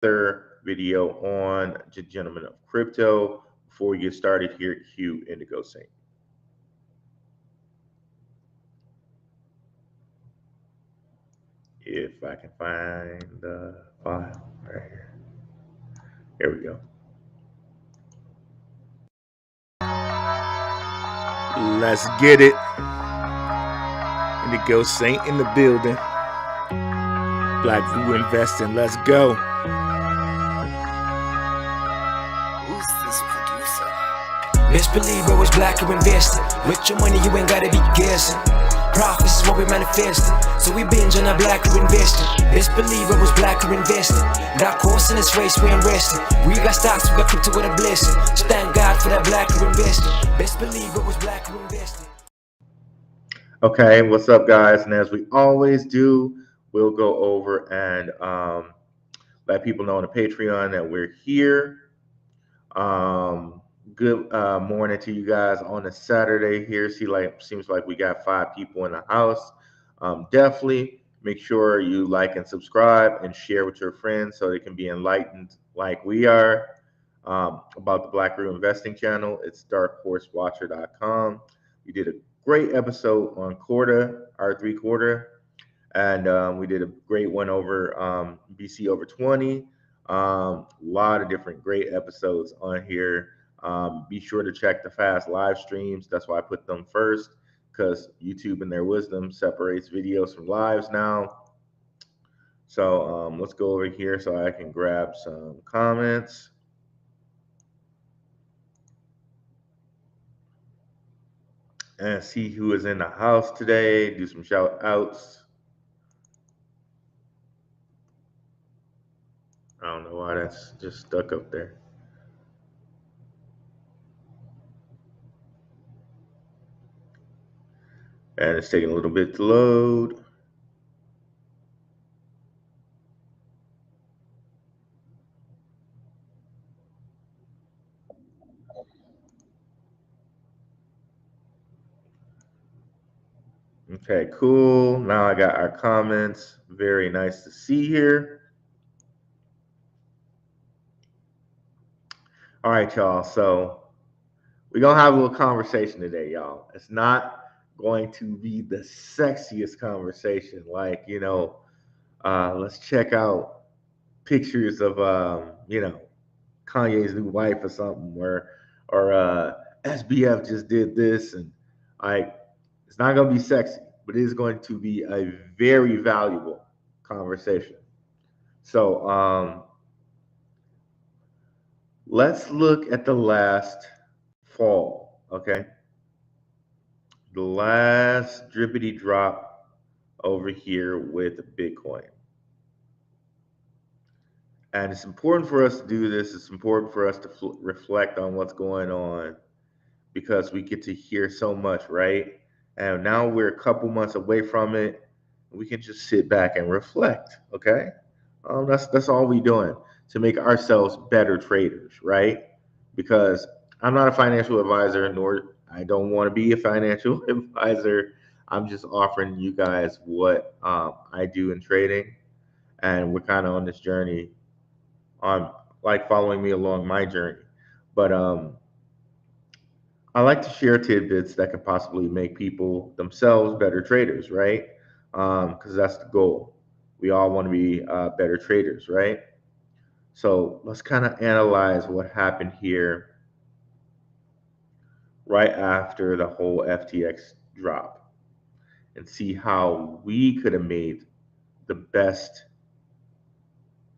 another video on Gentlemen of Crypto. Before we get started here, cue Indigo Saint. If I can find the file right here. Here we go. Let's get it. Indigo Saint in the building. Blackrue investing. Let's go. Who's this producer? Best believe I was Blackrue investing. With your money, you ain't gotta be guessing. Profits is what we manifesting. So we binge on our Blackrue investing. Best believe I was Blackrue investing. Got course in this race, we ain't resting. We got stocks, we got crypto with a blessing. So thank God for that Blackrue investing. Best believe I was Blackrue investing. Okay, what's up, guys? And as we always do, we'll go over and let people know on the Patreon that we're here. Good morning to you guys on a Saturday here. Seems like we got 5 people in the house. Definitely make sure you like and subscribe and share with your friends so they can be enlightened like we are about the Blackrue Investing channel. It's darkhorsewatcher.com. We did a great episode on quarter, R3 quarter, and we did a great one over BC over 20. A lot of different great episodes on here. Be sure to check the fast live streams. That's why I put them first, because YouTube in their wisdom separates videos from lives now. So let's go over here so I can grab some comments. And see who is in the house today. Do some shout outs. I don't know why that's just stuck up there. And it's taking a little bit to load. Okay, cool. Now I got our comments. Very nice to see here. All right, y'all. So we're going to have a little conversation today, y'all. It's not going to be the sexiest conversation. Like, let's check out pictures of, Kanye's new wife or something, or SBF just did this. And like, it's not going to be sexy, but it is going to be a very valuable conversation. So let's look at the last fall, okay? The last drippity drop over here with Bitcoin. And it's important for us to do this. It's important for us to reflect on what's going on because we get to hear so much, right? And now we're a couple months away from it. We can just sit back and reflect, okay? That's all we're doing to make ourselves better traders, right? Because I'm not a financial advisor, nor I don't want to be a financial advisor. I'm just offering you guys what I do in trading, and we're kind of on this journey, on like following me along my journey. But I like to share tidbits that can possibly make people themselves better traders, right? Because that's the goal. We all want to be better traders, right? So let's kind of analyze what happened here right after the whole FTX drop and see how we could have made the best,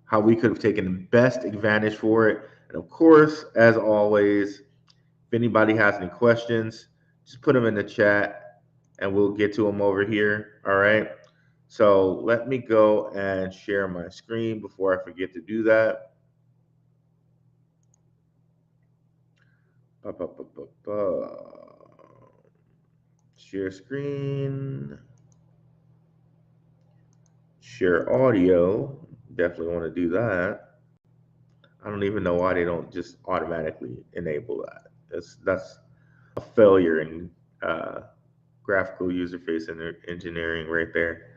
how we could have taken the best advantage for it. And of course, as always, if anybody has any questions, just put them in the chat and we'll get to them over here. All right. So let me go and share my screen before I forget to do that. Share screen, share audio. Definitely want to do that. I don't even know why they don't just automatically enable that. That's a failure in graphical user face engineering right there.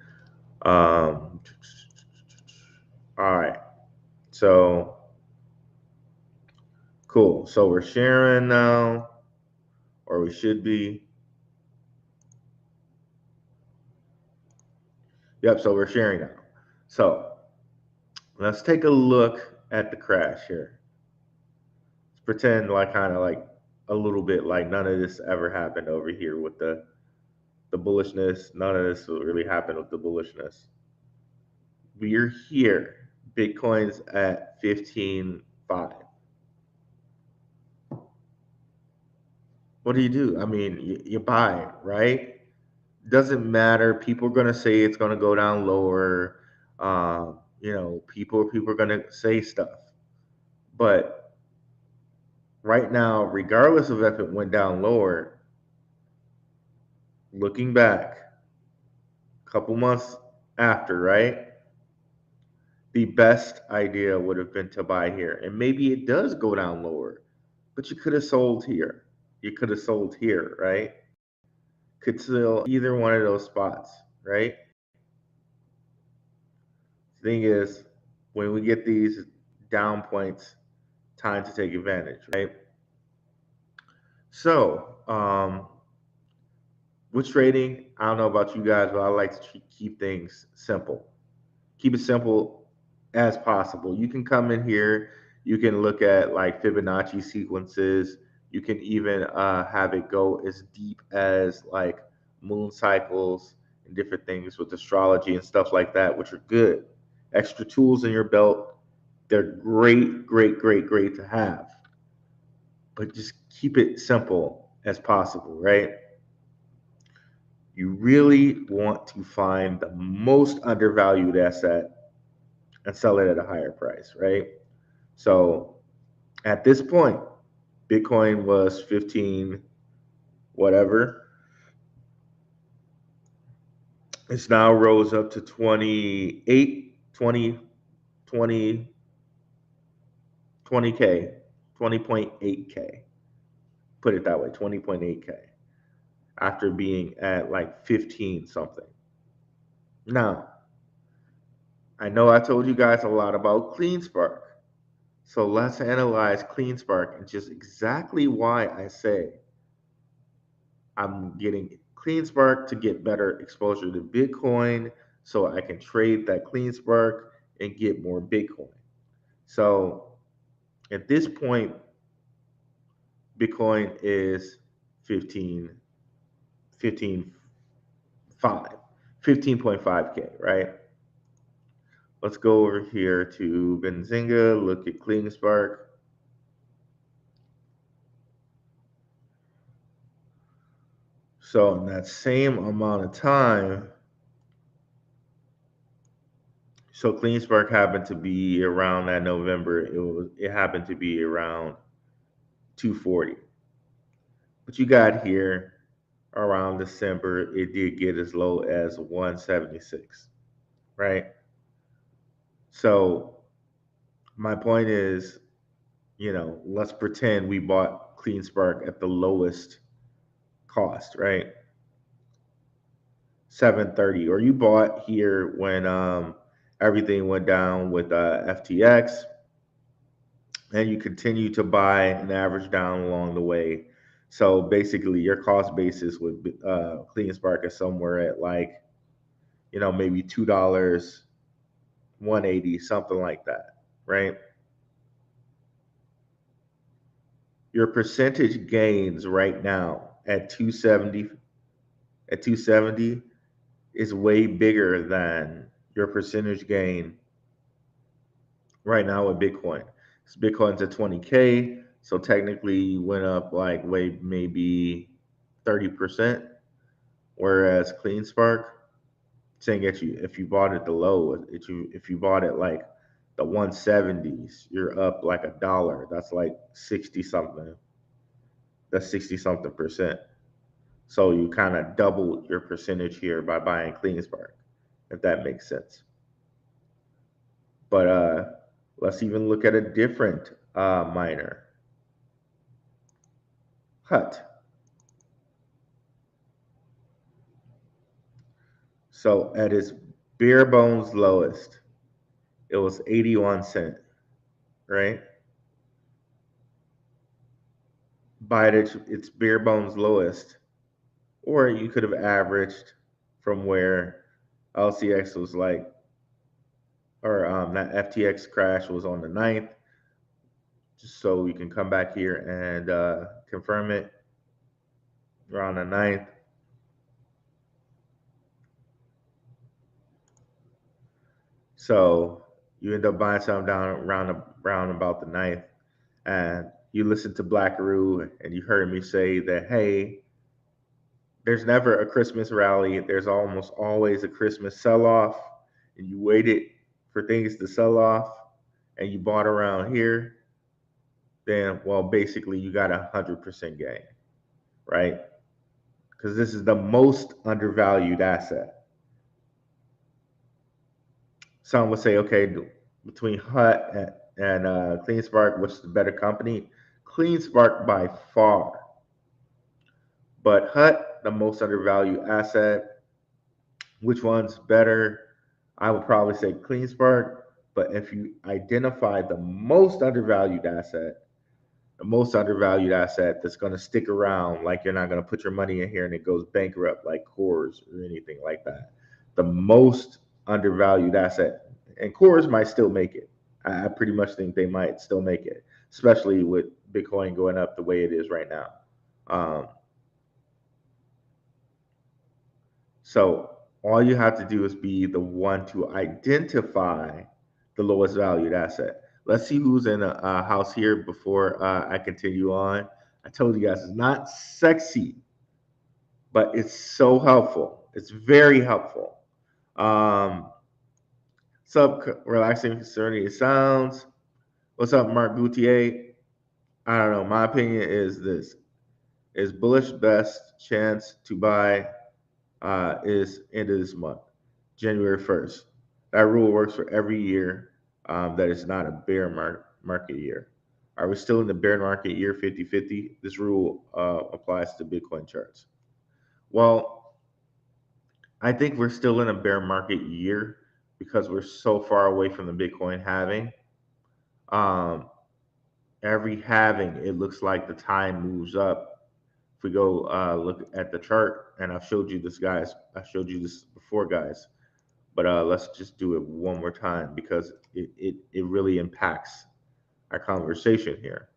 All right. So cool. So we're sharing now, or we should be. Yep, so we're sharing now. So let's take a look at the crash here. Let's pretend like kind of like a little bit like none of this ever happened over here with the bullishness. None of this really happened with the bullishness. We're here. Bitcoin's at 15.5. What do? I mean, you buy, right? Doesn't matter. People are gonna say it's gonna go down lower. People are gonna say stuff. But right now, regardless of if it went down lower, looking back a couple months after, right? The best idea would have been to buy here. And maybe it does go down lower, but you could have sold here. You could have sold here, right? Could sell either one of those spots, right? Thing is, when we get these down points, time to take advantage, right? So, with trading, I don't know about you guys, but I like to keep things simple. Keep it simple as possible. You can come in here, you can look at like Fibonacci sequences. You can even have it go as deep as like moon cycles and different things with astrology and stuff like that, which are good. Extra tools in your belt, they're great, great, great, great to have. But just keep it simple as possible, right? You really want to find the most undervalued asset and sell it at a higher price, right? So at this point, Bitcoin was 15 whatever. It's now rose up to 28, 20, 20, 20K, 20.8K. Put it that way, 20.8K after being at like 15 something. Now, I know I told you guys a lot about CleanSpark. So let's analyze CleanSpark and just exactly why I say I'm getting CleanSpark to get better exposure to Bitcoin so I can trade that CleanSpark and get more Bitcoin. So at this point, Bitcoin is 15, 15.5, 15.5K, right? Let's go over here to Benzinga, look at CleanSpark. So in that same amount of time, so CleanSpark happened to be around that November. It happened to be around 240. But you got here around December, it did get as low as 176, right? So my point is, let's pretend we bought CleanSpark at the lowest cost, right? 730, or you bought here when everything went down with FTX, and you continue to buy and average down along the way. So basically, your cost basis with CleanSpark is somewhere at like, maybe $2, 180, something like that, right? Your percentage gains right now at 270 is way bigger than your percentage gain right now with Bitcoin. So Bitcoin's at 20K, so technically you went up like way maybe 30%, whereas CleanSpark saying that if you bought it the low, if you bought it like the 170s, you're up like $1. That's like 60 something. That's 60 something percent. So you kind of doubled your percentage here by buying CleanSpark, if that makes sense. But let's even look at a different miner, Hut. So at its bare bones lowest, it was 81 cent. right? Buy it at its bare bones lowest, or you could have averaged from where LCX was like, or that FTX crash was on the ninth, just so we can come back here and confirm it around the ninth. So you end up buying something down around about the ninth, and you listen to Blackrue, and you heard me say that, hey, there's never a Christmas rally. There's almost always a Christmas sell-off, and you waited for things to sell off, and you bought around here. Then, well, basically, you got 100% gain, right? Because this is the most undervalued asset. Some would say, okay, between Hut and CleanSpark, which is the better company? CleanSpark by far, but Hut, the most undervalued asset. Which one's better? I would probably say CleanSpark. But if you identify the most undervalued asset that's going to stick around, like you're not going to put your money in here and it goes bankrupt, like Coors or anything like that. The most undervalued asset, and Coors might still make it. I pretty much think they might still make it, especially with Bitcoin going up the way it is right now. Um, So all you have to do is be the one to identify the lowest valued asset. Let's see who's in a house here before I continue on. I told you guys it's not sexy, but it's so helpful. It's very helpful. Um, what's up, relaxing serenity sounds? What's up, Mark Goutier? I don't know. My opinion is this: is bullish best chance to buy is end of this month, January 1st. That rule works for every year that is not a market year. Are we still in the bear market year 50-50? This rule applies to Bitcoin charts. Well, I think we're still in a bear market year because we're so far away from the Bitcoin halving. Um, every halving, it looks like the time moves up. If we go look at the chart, and I've showed you this, guys. I showed you this before, guys. But let's just do it one more time because it really impacts our conversation here.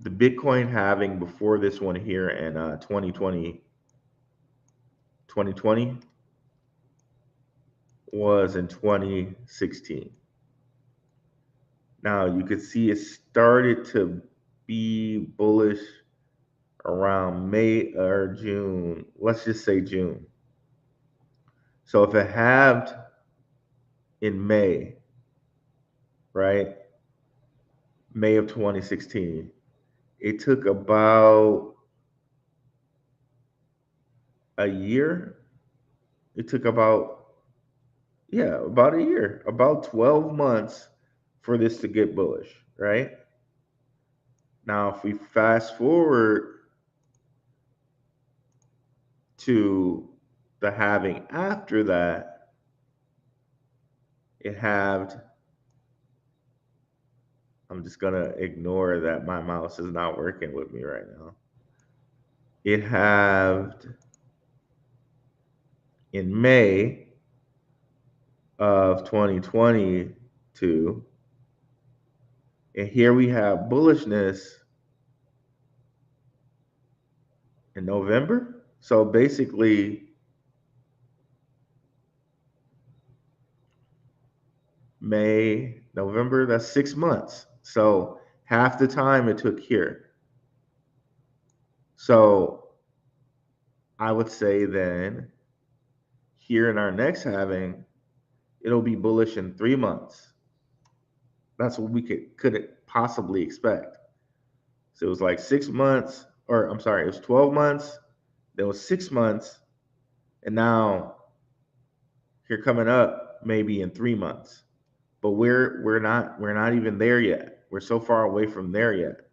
The Bitcoin halving before this one here in 2020 was in 2016. Now you could see it started to be bullish around May or June. Let's just say June. So if it halved in May, right? May of 2016, it took about a year. It took about a year, about 12 months for this to get bullish, right? Now, if we fast forward to the halving after that, it halved. I'm just going to ignore that my mouse is not working with me right now. It halved in May of 2022. And here we have bullishness in November. So basically, May, November, that's 6 months. So half the time it took here. So I would say then here in our next halving, it'll be bullish in 3 months. That's what we could possibly expect. So it was like 6 months, or I'm sorry, it was 12 months, then it was 6 months, and now here coming up maybe in 3 months. But we're not even there yet. We're so far away from there yet.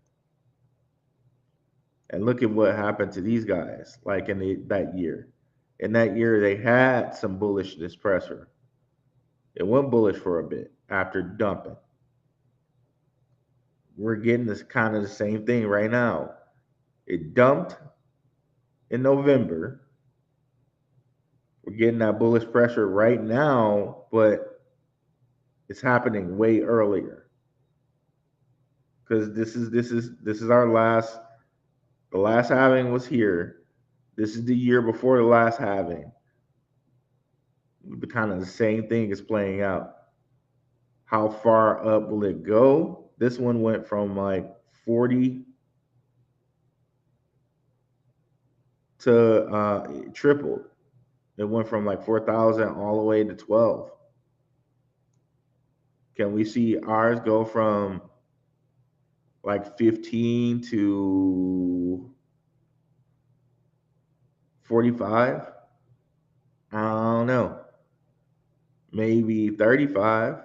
And look at what happened to these guys, like in that year. In that year, they had some bullishness pressure. It went bullish for a bit after dumping. We're getting this kind of the same thing right now. It dumped in November. We're getting that bullish pressure right now, but it's happening way earlier because this is our last. The last halving was here. This is the year before the last halving. The kind of the same thing is playing out. How far up will it go? This one went from like 40 to it tripled. It went from like 4,000 all the way to 12. Can we see ours go from like 15 to 45? I don't know. Maybe 35,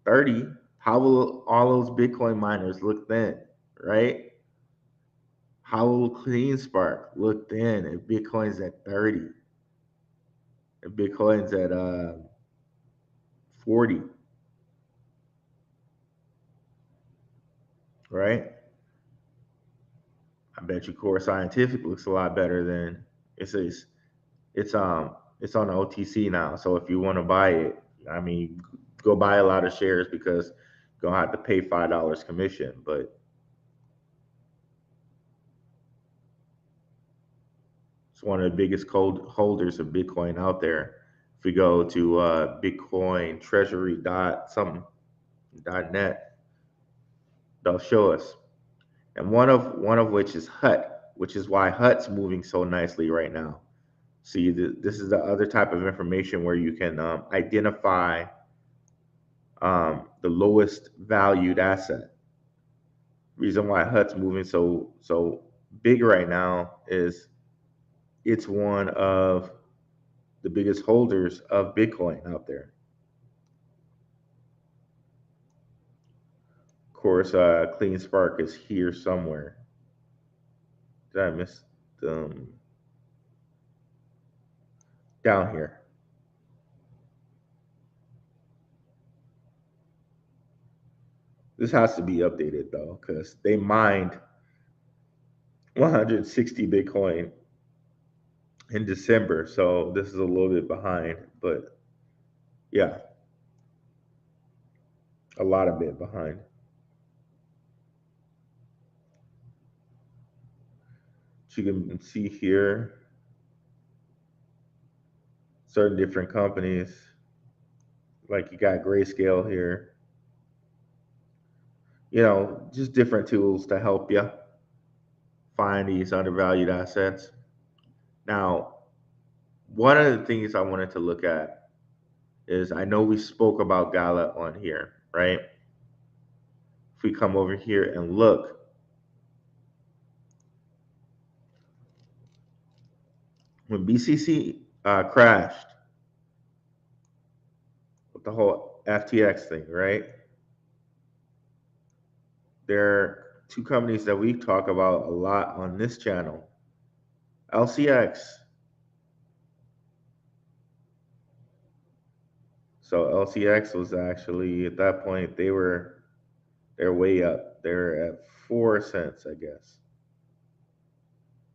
30. How will all those Bitcoin miners look then, right? How will Clean Spark look then if Bitcoin's at 30? If Bitcoin's at 40, right? I bet you Core Scientific looks a lot better than it's it's it's on the OTC now. So if you want to buy it, I mean, go buy a lot of shares because you're gonna have to pay $5 commission. But it's one of the biggest holders of Bitcoin out there. If we go to Bitcoin Treasury dot something .net, they'll show us. And one of which is Hut, which is why Hut's moving so nicely right now. See, this is the other type of information where you can identify the lowest valued asset. Reason why Hut's moving so big right now is it's one of the biggest holders of Bitcoin out there. Of course, Clean Spark is here somewhere. Did I miss them? Down here? This has to be updated though, because they mined 160 Bitcoin in December, so this is a little bit behind, but yeah, a lot of bit behind. So you can see here certain different companies, like you got Grayscale here, just different tools to help you find these undervalued assets. Now, one of the things I wanted to look at is I know we spoke about Gala on here, right? If we come over here and look, when BCC crashed with the whole FTX thing, right? There are two companies that we talk about a lot on this channel. LCX. So LCX was actually at that point they're way up. They're at 4 cents, I guess.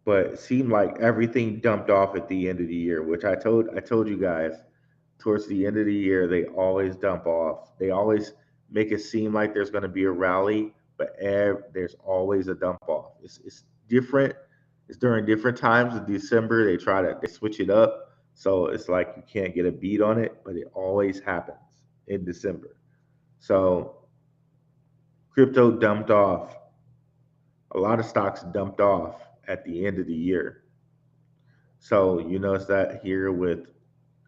But it seemed like everything dumped off at the end of the year, which I told you guys towards the end of the year they always dump off. They always make it seem like there's going to be a rally, but there's always a dump off. It's different. It's during different times of December. They switch it up, so it's like you can't get a beat on it, but it always happens in December. So crypto dumped off. A lot of stocks dumped off at the end of the year. So you notice that here with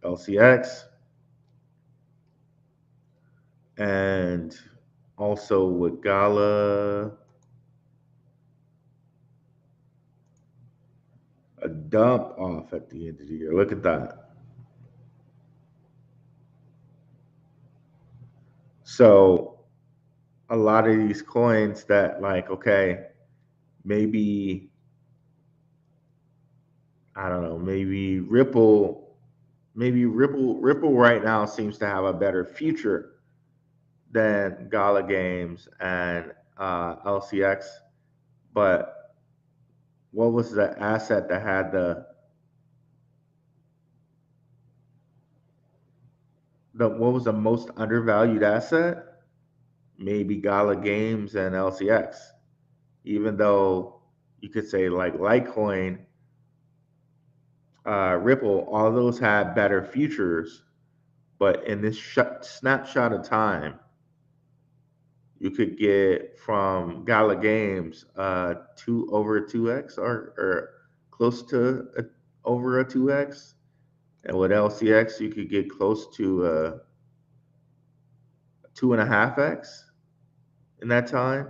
LCX and also with Gala, a dump off at the end of the year. Look at that. So a lot of these coins that like, okay, maybe I don't know, maybe Ripple maybe Ripple right now seems to have a better future than Gala Games and LCX. But what was the asset that had the what was the most undervalued asset? Maybe Gala Games and LCX. Even though you could say like Litecoin, Ripple, all those had better futures, but in this snapshot of time, you could get from Gala Games over a 2x or close to over a 2x. And with LCX, you could get close to 2.5x in that time,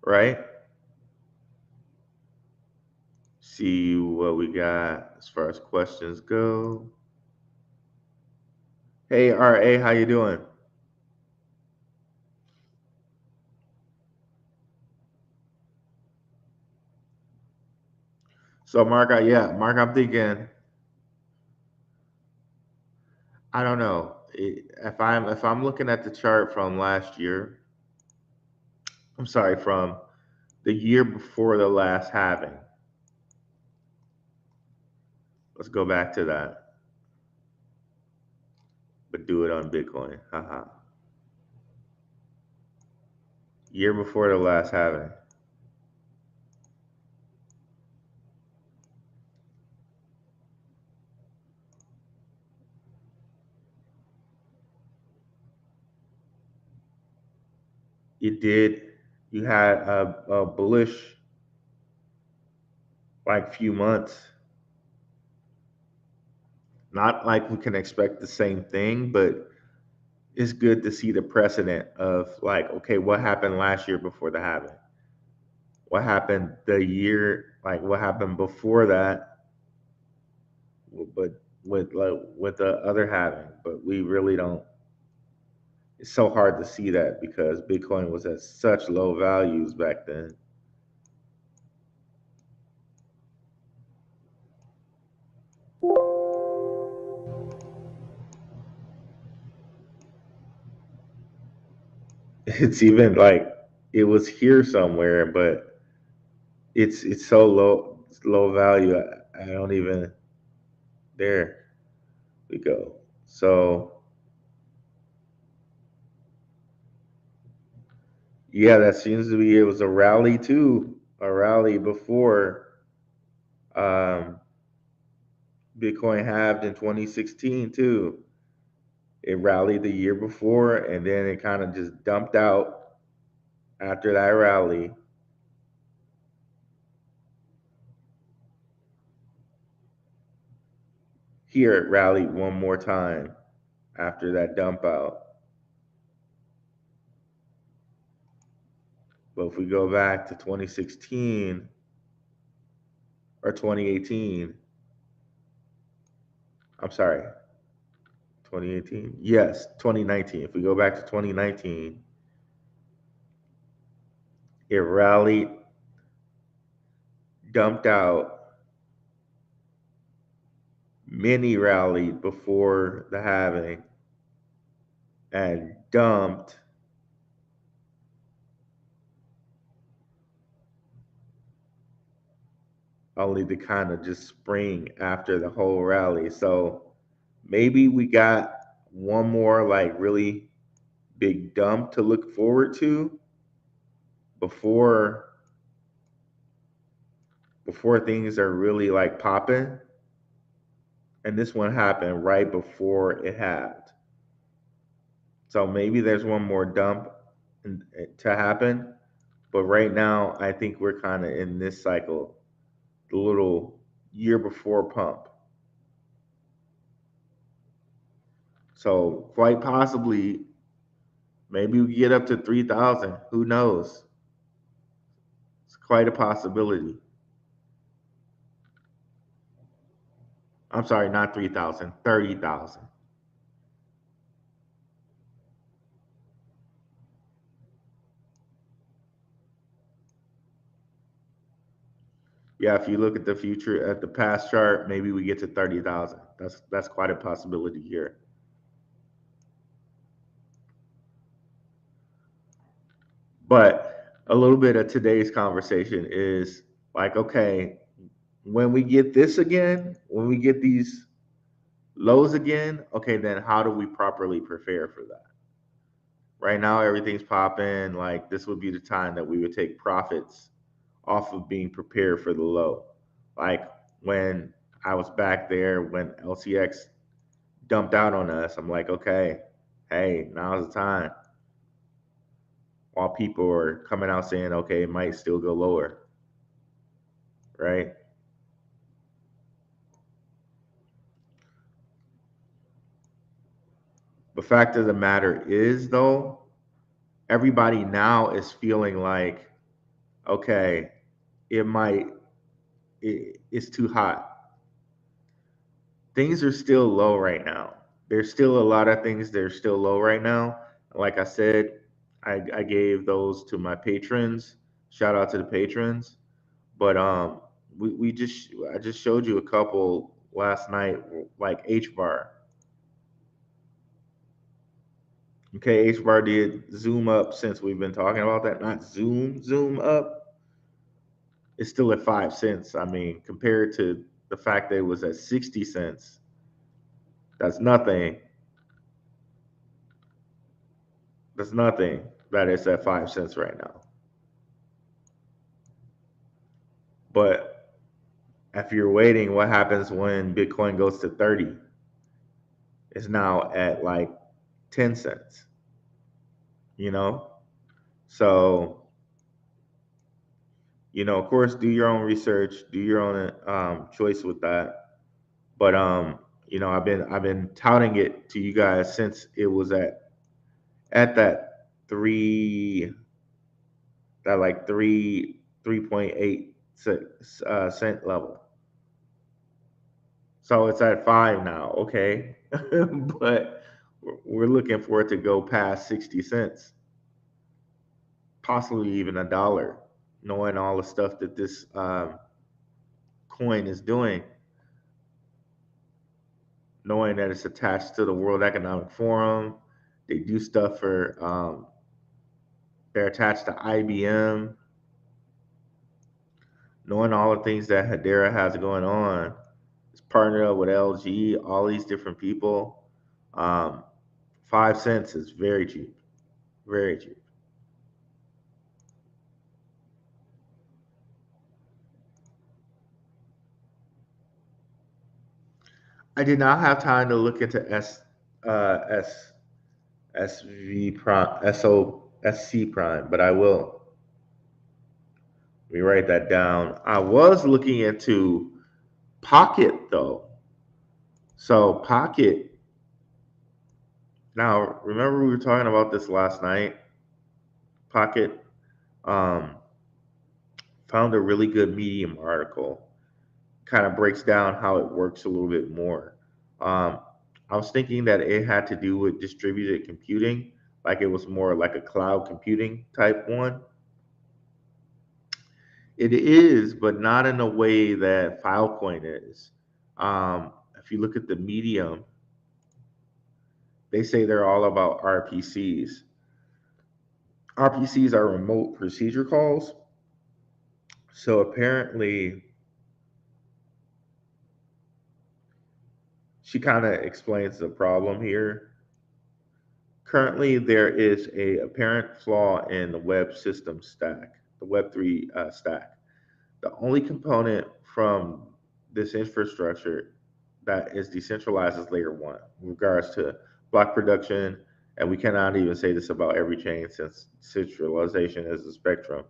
right? See what we got as far as questions go. Hey, RA, how you doing? So, Mark, Mark, I'm thinking, I don't know. If I'm looking at the chart from last year, I'm sorry, from the year before the last halving. Let's go back to that, but do it on Bitcoin. Haha. Year before the last halving. You did. You had a bullish like few months. Not like we can expect the same thing, but it's good to see the precedent of like, okay, what happened last year before the halving? What happened the year, like what happened before that, but with the other halving? But we really don't. It's so hard to see that because Bitcoin was at such low values back then. It's even like it was here somewhere, but it's so low value. I don't even. There we go. So yeah, that seems to be, it was a rally too, a rally before um, Bitcoin halved in 2016 too. It rallied the year before, and then it kind of just dumped out after that rally. Here it rallied one more time after that dump out. But if we go back to 2016 or 2018, I'm sorry, 2018? Yes, 2019. If we go back to 2019, it rallied, dumped out, mini rallied before the halving, and dumped only to kind of just spring after the whole rally. So maybe we got one more like really big dump to look forward to before things are really like popping. And this one happened right before it halved. So maybe there's one more dump to happen. But right now, I think we're kind of in this cycle, the little year before pump. So quite possibly, maybe we get up to 3,000. Who knows? It's quite a possibility. I'm sorry, not 3,000, 30,000. Yeah, if you look at the future at the past chart, maybe we get to 30,000. That's quite a possibility here. But a little bit of today's conversation is like, okay, when we get this again, when we get these lows again, okay, then how do we properly prepare for that? Right now, everything's popping. Like, this would be the time that we would take profits off of being prepared for the low. Like, when I was back there, when LCX dumped out on us, I'm like, okay, hey, now's the time. While people are coming out saying, okay, it might still go lower, right? The fact of the matter is, though, everybody now is feeling like, okay, it might, it's too hot. Things are still low right now. There's still a lot of things that are still low right now. Like I said, I gave those to my patrons. Shout out to the patrons. But we just I just showed you a couple last night, like H bar. Okay, H bar did zoom up since we've been talking about that. Not zoom up. It's still at 5 cents. I mean, compared to the fact that it was at 60 cents, that's nothing. That's nothing that it's at 5 cents right now. But if you're waiting, what happens when Bitcoin goes to 30? It's now at like 10 cents, you know? So, of course, do your own research, do your own choice with that. But I've been touting it to you guys since it was at that three that like 3.8 cent level. So it's at 5 now, okay? But we're looking for it to go past 60 cents, possibly even a dollar, knowing all the stuff that this coin is doing, knowing that it's attached to the World Economic Forum. They do stuff they're attached to IBM, knowing all the things that Hedera has going on. It's partnered up with LG, all these different people. Um, 5 cents is very cheap, very cheap. I did not have time to look into S SV prime SC prime, but I will. Let me write that down. I was looking into Pocket though. So Pocket. Now remember we were talking about this last night. Pocket um, found a really good Medium article. Kind of breaks down how it works a little bit more. Um, I was thinking that it had to do with distributed computing, like it was more like a cloud computing type one. It is, but not in a way that Filecoin is. If you look at the Medium, they say they're all about RPCs. RPCs are remote procedure calls. So apparently, she kind of explains the problem here. Currently, there is a apparent flaw in the web system stack, the Web3 stack. The only component from this infrastructure that is decentralized is layer one in regards to block production. And we cannot even say this about every chain since centralization is a spectrum.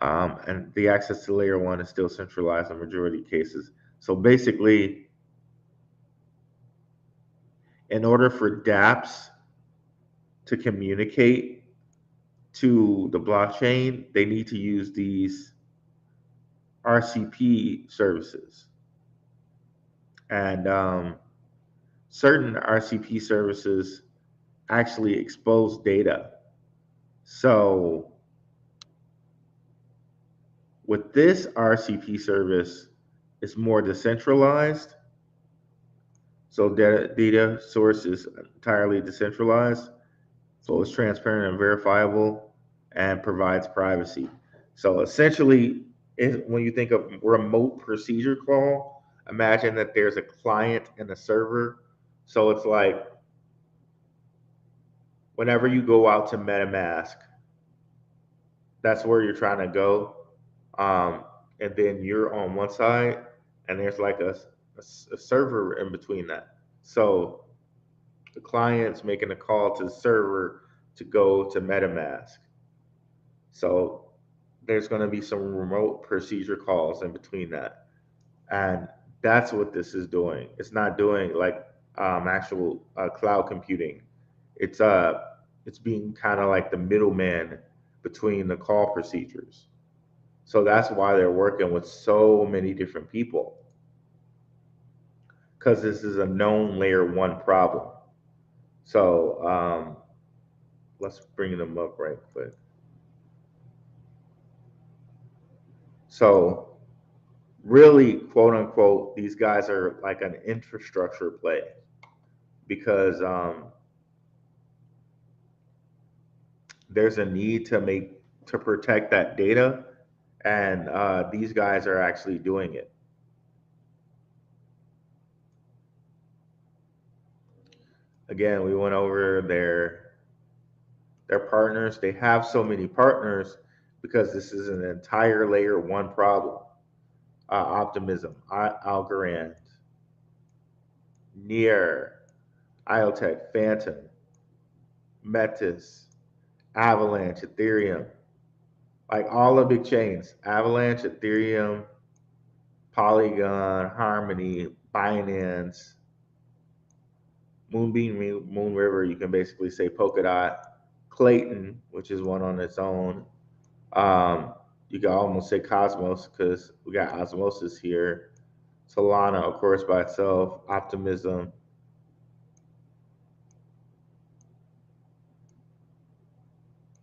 And the access to layer one is still centralized in majority of cases. So basically, in order for dApps to communicate to the blockchain, they need to use these RCP services. And certain RCP services actually expose data. So With this RCP service, it's more decentralized. So data source is entirely decentralized. So it's transparent and verifiable and provides privacy. So essentially, when you think of remote procedure call, imagine that there's a client and a server. So it's like whenever you go out to MetaMask, that's where you're trying to go. Um, and then you're on one side, and there's like a server in between that. So the client's making a call to the server to go to MetaMask. So there's going to be some remote procedure calls in between that. And that's what this is doing. It's not doing like actual cloud computing. It's uh it's being kind of like the middleman between the call procedures. So that's why they're working with so many different people because this is a known layer one problem. So let's bring them up right quick. So really, quote unquote, these guys are like an infrastructure play because there's a need to protect that data, and these guys are actually doing it. Again, we went over their partners. They have so many partners because this is an entire layer one problem. Optimism, Algorand, Near, Iotech, Phantom, Metis, Avalanche, Ethereum, like all the big chains. Avalanche, Ethereum, Polygon, Harmony, Binance, Moonbeam, Moon River. You can basically say Polkadot, Clayton, which is one on its own. You can almost say Cosmos because we got Osmosis here. Solana, of course, by itself. Optimism.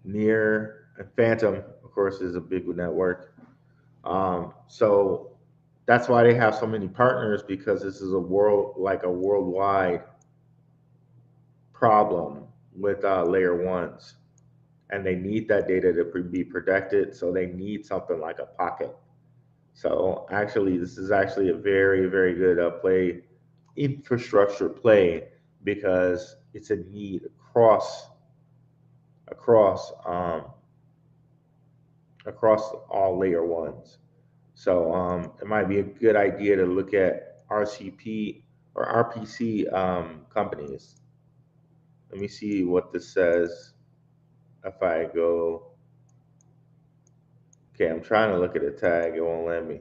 Near and Phantom, of course, is a big network. So that's why they have so many partners because this is a worldwide problem with layer ones, and they need that data to be protected. So they need something like a pocket. So actually, this is actually a very very good play infrastructure play because it's a need across across all layer ones. So it might be a good idea to look at RCP or RPC companies. Let me see what this says. If I go, okay, I'm trying to look at a tag. It won't let me.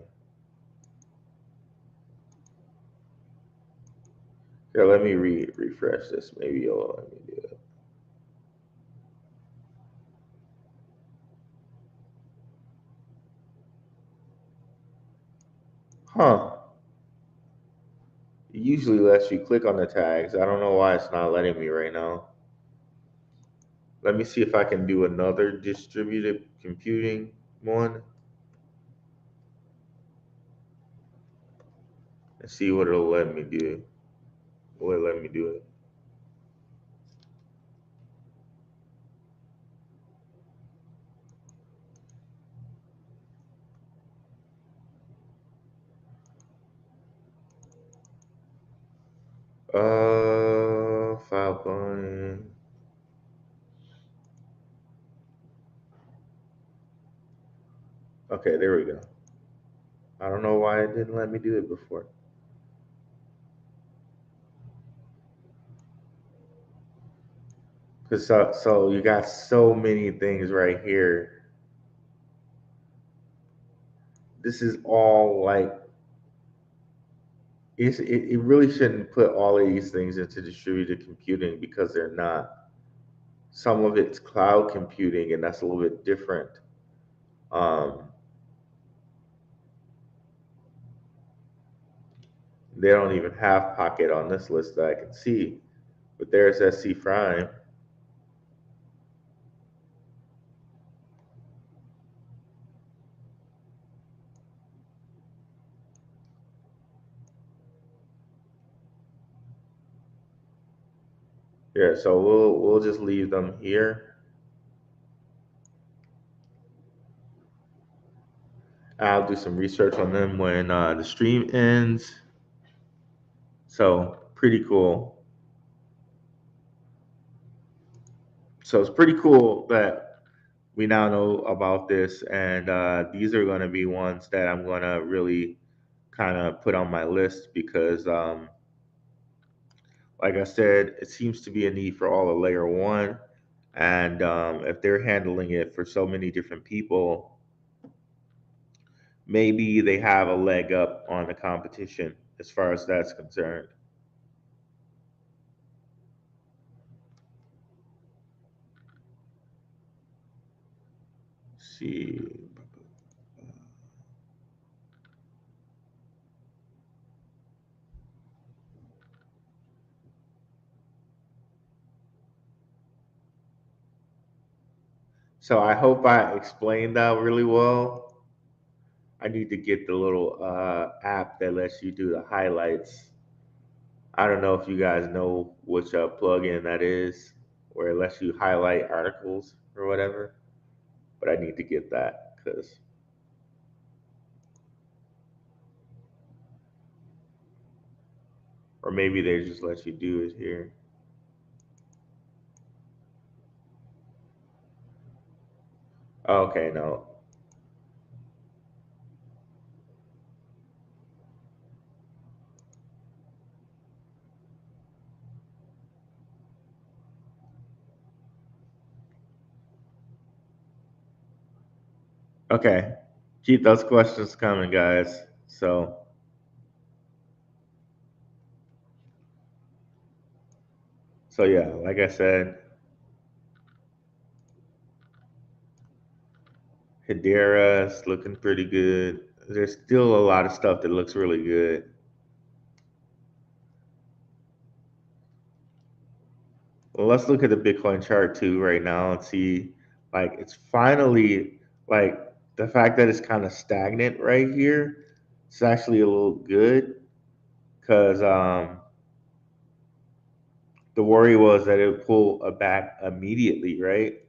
Here, let me refresh this. Maybe it'll let me do it. Huh. It usually lets you click on the tags. I don't know why it's not letting me right now. Let me see if I can do another distributed computing one and see what it'll let me do. Will it let me do it? Filecoin. Okay, there we go. I don't know why it didn't let me do it before. Cause so you got so many things right here. This is all like it really shouldn't put all of these things into distributed computing because they're not. Some of it's cloud computing, and that's a little bit different. Um, they don't even have Pocket on this list that I can see, but there's SC Prime. Yeah, so we'll just leave them here. I'll do some research on them when the stream ends. So pretty cool. So it's pretty cool that we now know about this, and these are going to be ones that I'm going to really kind of put on my list because, like I said, it seems to be a need for all of layer one, and if they're handling it for so many different people, maybe they have a leg up on the competition as far as that's concerned. Let's see. So I hope I explained that really well. I need to get the little app that lets you do the highlights. I don't know if you guys know which plugin that is, where it lets you highlight articles or whatever. But I need to get that because, or maybe they just let you do it here. Okay, no. Okay, keep those questions coming, guys. So yeah, like I said, Hedera's looking pretty good. There's still a lot of stuff that looks really good. Well, let's look at the Bitcoin chart too right now and see, like, it's finally like the fact that it's kind of stagnant right here. It's actually a little good because the worry was that it would pull a back immediately, right?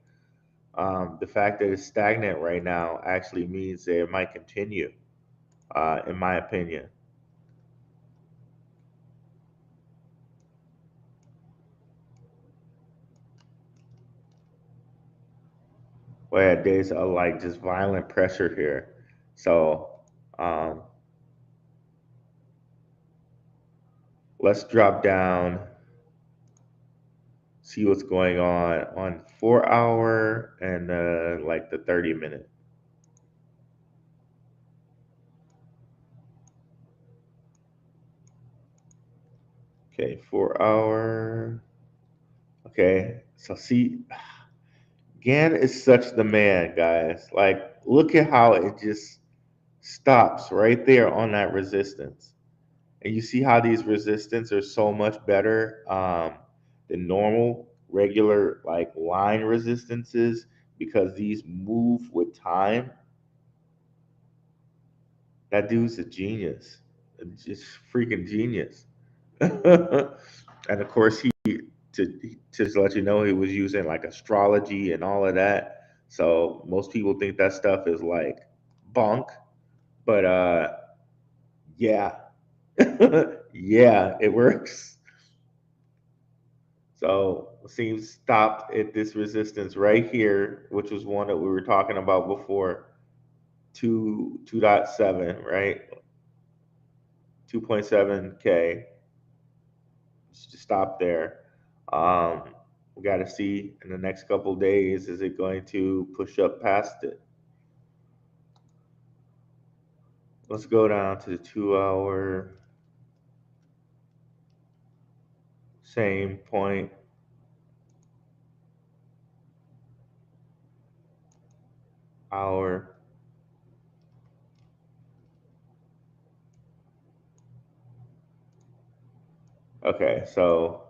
The fact that it's stagnant right now actually means that it might continue, in my opinion. Where there's a like just violent pressure here. So um, let's drop down, see what's going on 4 hour and like the 30 minute. Okay, 4 hour. Okay, so see, Gann is such the man, guys. Like, look at how it just stops right there on that resistance. And you see how these resistance are so much better than normal, regular, like line resistances because these move with time. That dude's a genius, just freaking genius. And of course, to just let you know, he was using like astrology and all of that. So most people think that stuff is like bunk, but yeah, yeah, it works. So it seems stopped at this resistance right here, which was one that we were talking about before, 2.7, right? 2.7K. Just stop there. Um, we got to see in the next couple days, is it going to push up past it? Let's go down to the 2 hour, same point, hour. Okay, so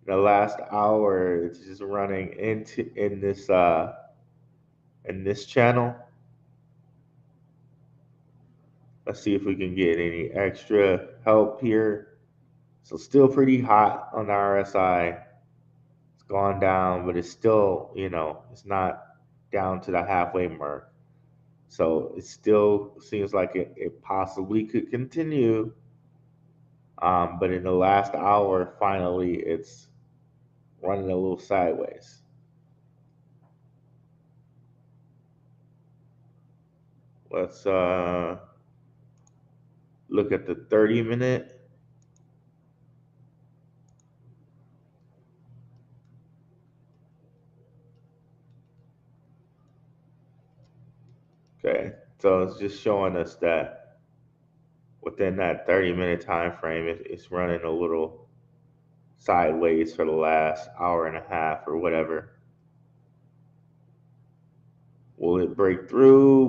the last hour, it's just running into in this channel. Let's see if we can get any extra help here. So still pretty hot on the RSI. It's gone down, but it's still, it's not down to the halfway mark. So it still seems like it possibly could continue. But in the last hour, finally, it's running a little sideways. Let's look at the 30-minute. Okay, so it's just showing us that within that 30-minute time frame, it's running a little sideways for the last hour and a half or whatever. Will it break through?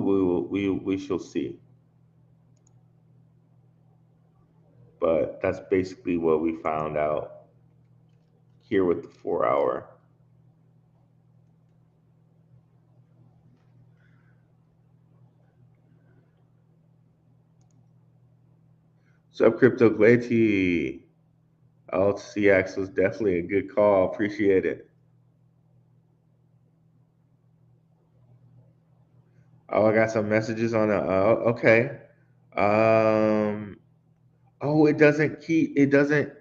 We shall see. But that's basically what we found out here with the 4 hour. Sub Crypto Glady. LCX was definitely a good call. Appreciate it. Oh, I got some messages on the. Okay. Um. Oh, it doesn't keep. It doesn't.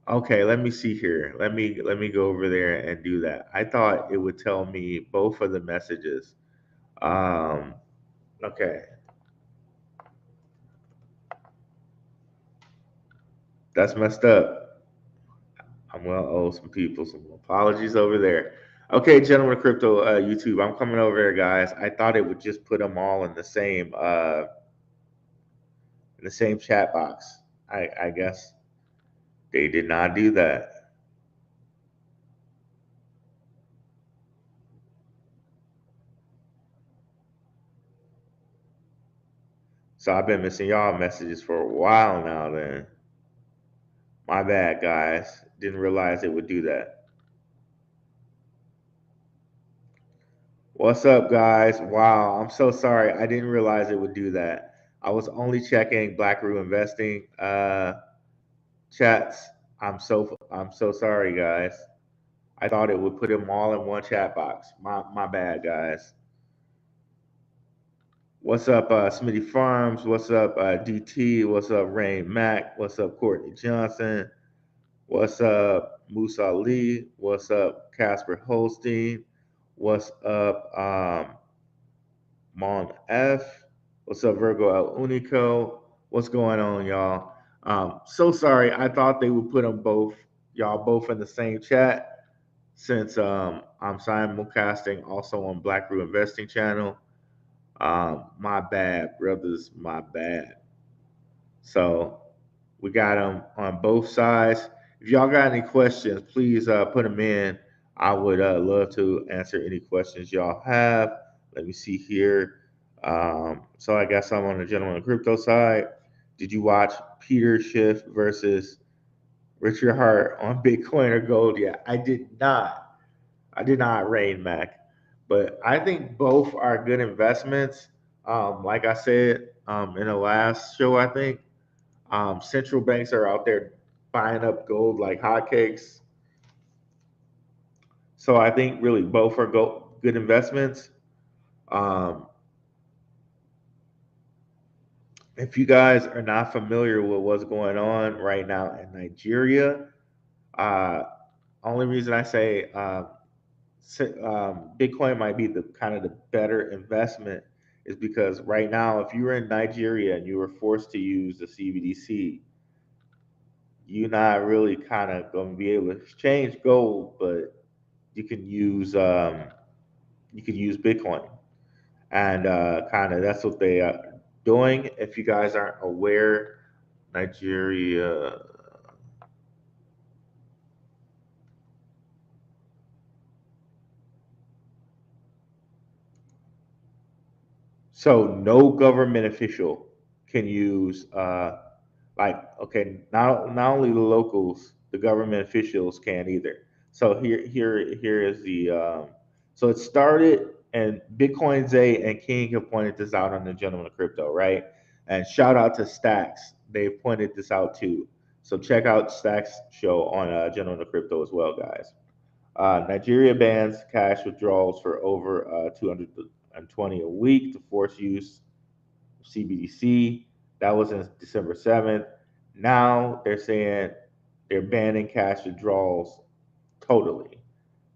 Okay, let me see here. Let me go over there and do that. I thought it would tell me both of the messages. Um. Okay, that's messed up. I'm gonna owe some people some apologies over there. Okay, gentlemen of crypto YouTube, I'm coming over there, guys. I thought it would just put them all in the same chat box. I guess they did not do that. So I've been missing y'all messages for a while now. Then my bad, guys. Didn't realize it would do that. What's up, guys? Wow, I'm so sorry. I didn't realize it would do that. I was only checking Blackrue investing chats. I'm so sorry, guys. I thought it would put them all in one chat box. My bad, guys. What's up, Smitty Farms? What's up, DT? What's up, Rain Mack? What's up, Courtney Johnson? What's up, Musa Ali? What's up, Casper Holstein? What's up, Mon F? What's up, Virgo El Unico? What's going on, y'all? So sorry. I thought they would put them both, y'all both in the same chat since I'm simulcasting also on Blackrue Investing Channel. My bad, brothers, my bad. So we got them on both sides. If y'all got any questions, please put them in. I would love to answer any questions y'all have. Let me see here. So I guess I'm on the gentleman crypto side. Did you watch Peter Schiff versus Richard Hart on Bitcoin or gold? Yeah, I did not. I did not, Rain Mac. But I think both are good investments. Like I said in the last show, I think central banks are out there buying up gold like hotcakes. So I think really both are good investments. Um, if you guys are not familiar with what's going on right now in Nigeria, uh, only reason I say Bitcoin might be the kind of the better investment is because right now, if you were in Nigeria and you were forced to use the CBDC, you're not really kind of going to be able to exchange gold, but you can use Bitcoin, and kind of that's what they are doing. If you guys aren't aware, Nigeria. So no government official can use like okay, not only the locals, the government officials can either. So here is the so it started and Bitcoin Zay and King have pointed this out on the Gentleman of Crypto, right? And shout out to Stacks, they pointed this out too. So check out Stack's show on General the Crypto as well, guys. Nigeria bans cash withdrawals for over 220 a week to force use of CBDC. That was in December 7th. Now they're saying they're banning cash withdrawals totally.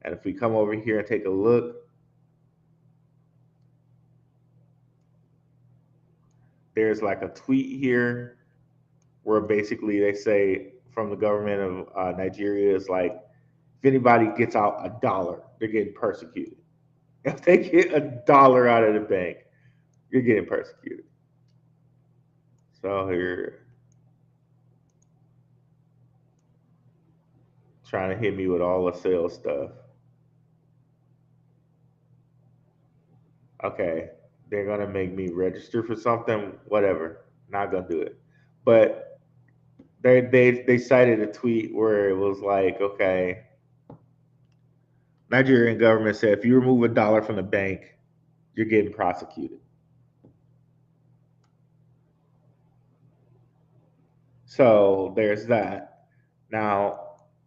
And if we come over here and take a look, there's like a tweet here where basically they say from the government of Nigeria is like, if anybody gets out $1, they're getting persecuted. If they get $1 out of the bank, you're getting persecuted. So here, trying to hit me with all the sales stuff. Okay, they're gonna make me register for something, whatever. Not gonna do it. But they cited a tweet where it was like, okay, Nigerian government said if you remove $1 from the bank, you're getting prosecuted. So there's that. Now,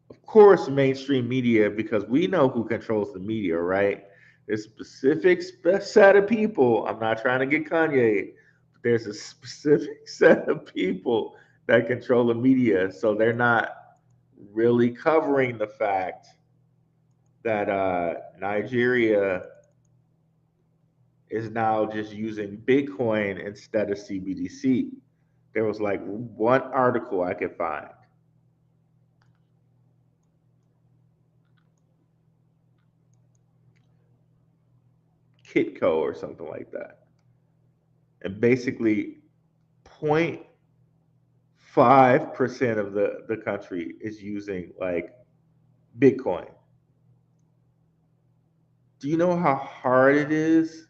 of course, mainstream media, because we know who controls the media, right? There's a specific set of people. I'm not trying to get Kanye, but there's a specific set of people that control the media. So they're not really covering the fact that Nigeria is now just using Bitcoin instead of CBDC. There was like one article I could find. Kitco or something like that. And basically 0.5% of the country is using like Bitcoin. Do you know how hard it is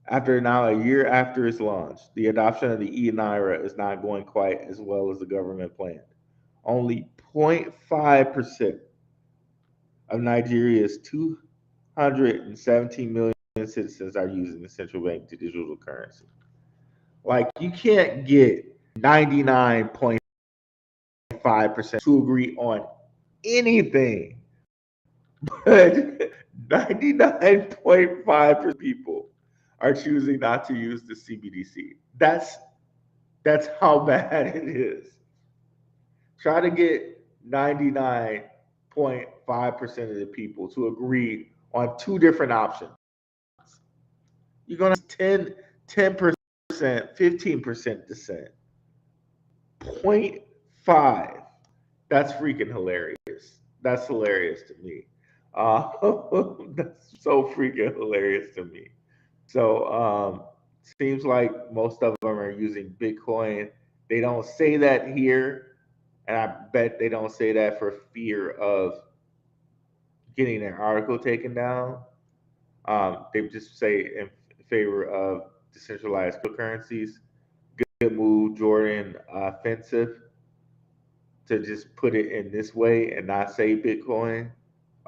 after now a year after its launch? The adoption of the e-naira is not going quite as well as the government planned. Only 0.5% of Nigeria's 217 million citizens are using the central bank digital currency. Like you can't get 99.5% to agree on anything, but 99.5% people are choosing not to use the CBDC. That's how bad it is. Try to get 99.5% of the people to agree on two different options. You're gonna 10%, 15% dissent. 0.5. That's freaking hilarious. That's hilarious to me. Uh, that's so freaking hilarious to me. So seems like most of them are using Bitcoin. They don't say that here, and I bet they don't say that for fear of getting their article taken down. They just say in favor of decentralized currencies. Good move, Jordan. Offensive to just put it in this way and not say Bitcoin.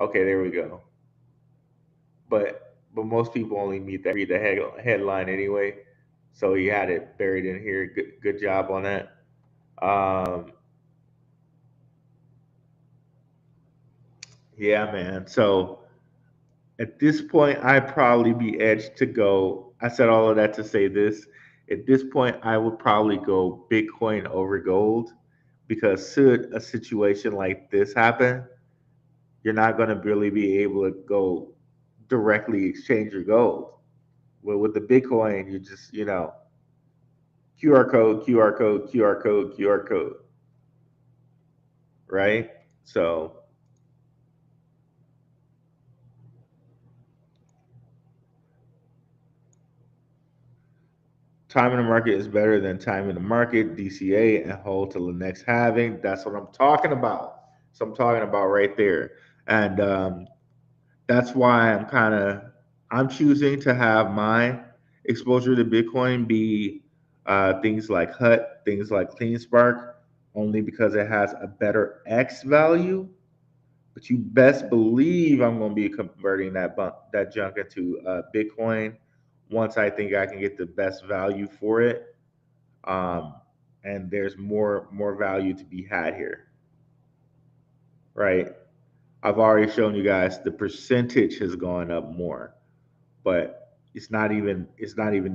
Okay, there we go. But most people only read the headline anyway, so he had it buried in here. Good job on that. Um, yeah, man. So at this point, I'd probably be edged to go. I said all of that to say this. At this point, I would probably go Bitcoin over gold because should a situation like this happen, you're not going to really be able to go directly exchange your gold. Well, with the Bitcoin, you just, QR code, QR code, QR code, QR code, right? So time in the market is better than time in the market, DCA, and hold till the next halving. That's what I'm talking about. So I'm talking about right there. And that's why I'm choosing to have my exposure to Bitcoin be things like HUT, things like CleanSpark, only because it has a better X value. But you best believe I'm going to be converting that junk into Bitcoin once I think I can get the best value for it. Um, and there's more value to be had here, right? I've already shown you guys the percentage has gone up more, but it's not even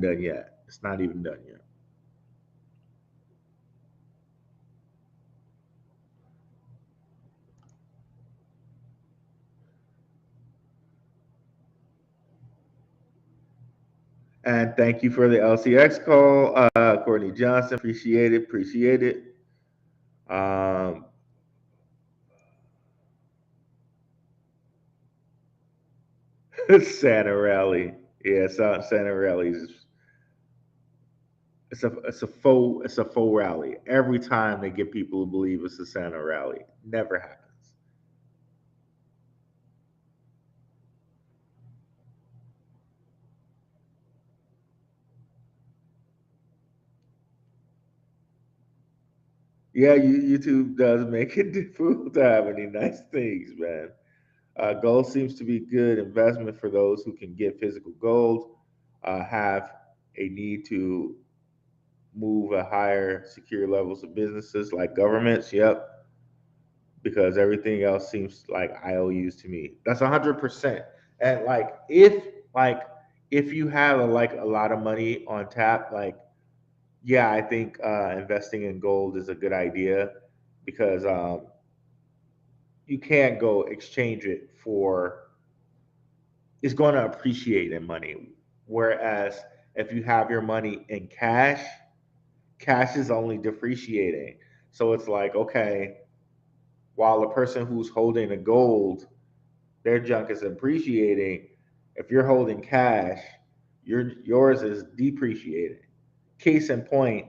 done yet. It's not even done yet. And thank you for the LCX call, Courtney Johnson. Appreciate it. Appreciate it. Um, Santa Rally. Yeah, Santa Rally is it's a faux rally. Every time they get people to believe it's a Santa rally, never happens. Yeah, YouTube does make it difficult to have any nice things, man. Gold seems to be good investment for those who can get physical gold, have a need to move at higher secure levels of businesses like governments. Yep, because everything else seems like IOUs to me. That's 100%. And like if you have a lot of money on tap, like yeah, I think investing in gold is a good idea because you can't go exchange it for it's going to appreciate in money. Whereas if you have your money in cash, cash is only depreciating. So it's like, okay, while the person who's holding the gold, their junk is appreciating, if you're holding cash, yours is depreciating. Case in point,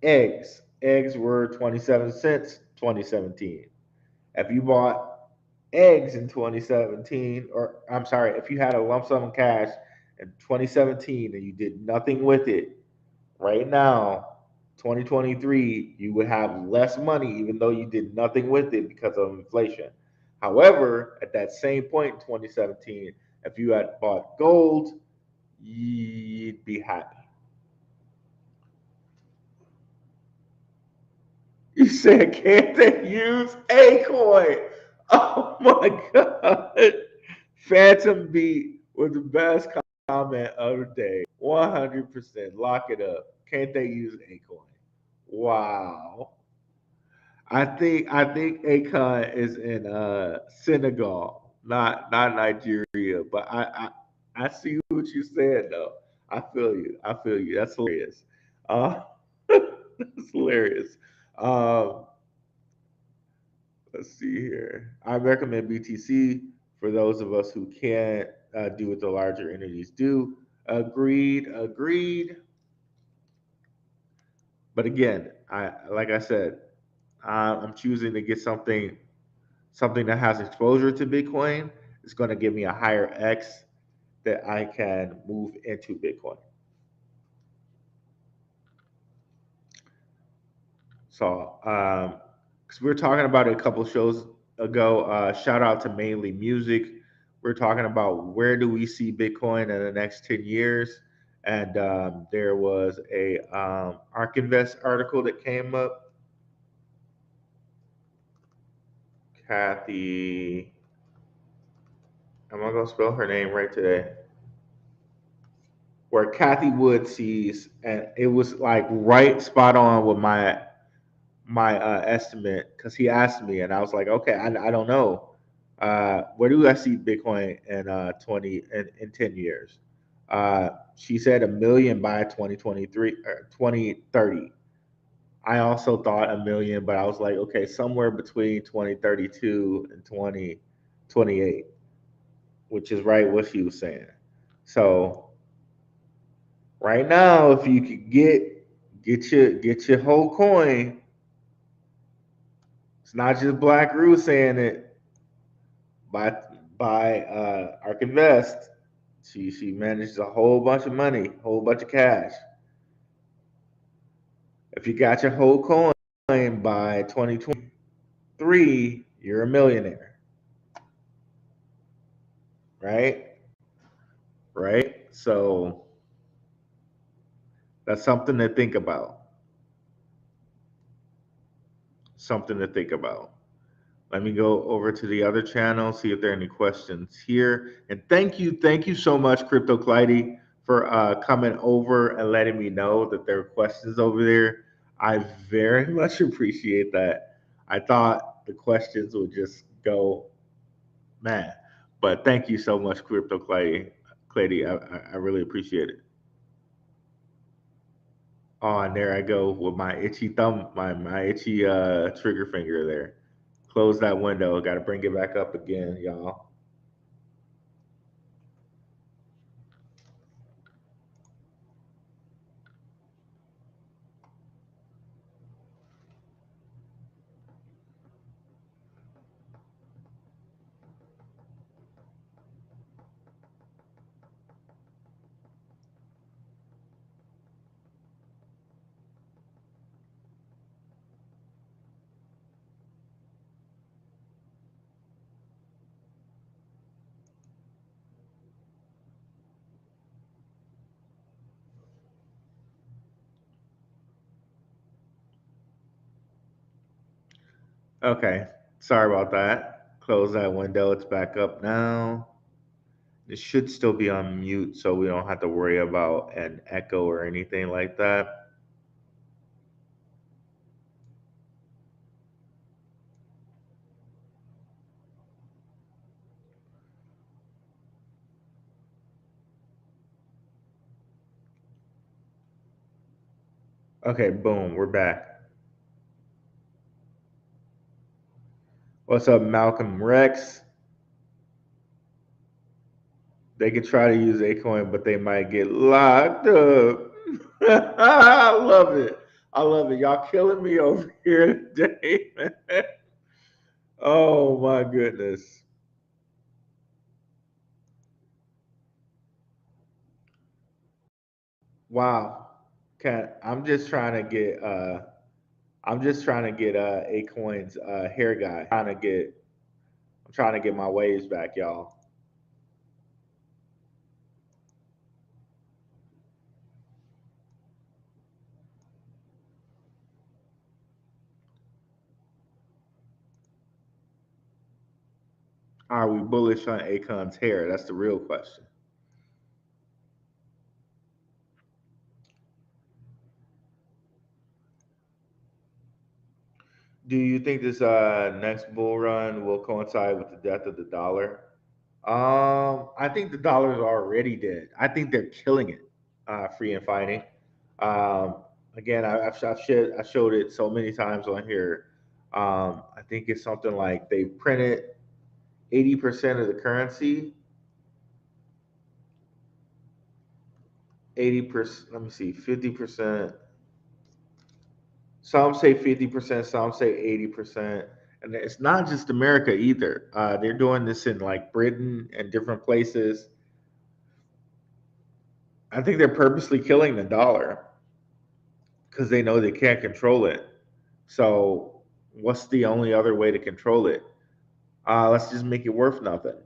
eggs. Eggs were 27 cents 2017. If you bought eggs in 2017, or I'm sorry, if you had a lump sum of cash in 2017 and you did nothing with it, right now, 2023, you would have less money even though you did nothing with it because of inflation. However, at that same point in 2017, if you had bought gold, you'd be happy. You said, can't they use Acoin? Oh my God. Phantom Beat was the best comment of the day. 100%. Lock it up. Can't they use Acoin? Wow. I think Akon is in Senegal, not Nigeria. But I see what you said though. I feel you. I feel you. That's hilarious. That's hilarious. Um, let's see here. I recommend BTC for those of us who can't do what the larger entities do. Agreed. Agreed. But again, I like I said, I'm choosing to get something that has exposure to Bitcoin. It's going to give me a higher X that I can move into Bitcoin. So, because we were talking about it a couple shows ago, shout out to Mainly Music. We're talking about where do we see Bitcoin in the next 10 years. And there was a ARK Invest article that came up. Kathy, am I going to spell her name right today? Where Kathy Wood sees, and it was like right spot on with my estimate because he asked me, and I was like, okay, I don't know. Where do I see Bitcoin in 10 years? She said 1 million by 2023 or 2030. I also thought 1 million, but I was like, okay, somewhere between 2032 and 2028, which is right what she was saying. So right now, if you could get your whole coin, it's not just Blackrue saying it. By Ark Invest, she manages a whole bunch of money, whole bunch of cash. If you got your whole coin by 2023, you're a millionaire, right? Right. So that's something to think about. something to think about. Let me go over to the other channel, see if there are any questions here. And thank you so much, Crypto Clyde, for coming over and letting me know that there are questions over there. I very much appreciate that. I thought the questions would just go, man. But thank you so much, Crypto Clyde. I really appreciate it. Oh, and there I go with my itchy thumb, my itchy trigger finger there. Close that window. Got to bring it back up again, y'all. Okay, sorry about that. Close that window. It's back up now. It should still be on mute, so we don't have to worry about an echo or anything like that. Okay, boom, we're back. What's up, Malcolm Rex? They could try to use Acoin, but they might get locked up. I love it. I love it. Y'all killing me over here today, man. Oh my goodness. Wow. Can I'm just trying to get Acoin's hair guy. I'm trying to get my waves back, y'all. Are we bullish on Akon's hair? That's the real question. Do you think this next bull run will coincide with the death of the dollar? I think the dollar's already dead. I think they're killing it, free and fighting. Um, again, I showed it so many times on here. I think it's something like they printed 80% of the currency. 80%. Let me see, 50%. Some say 50%, some say 80%. And it's not just America either. They're doing this in like Britain and different places. I think they're purposely killing the dollar because they know they can't control it. So, what's the only other way to control it? Let's just make it worth nothing.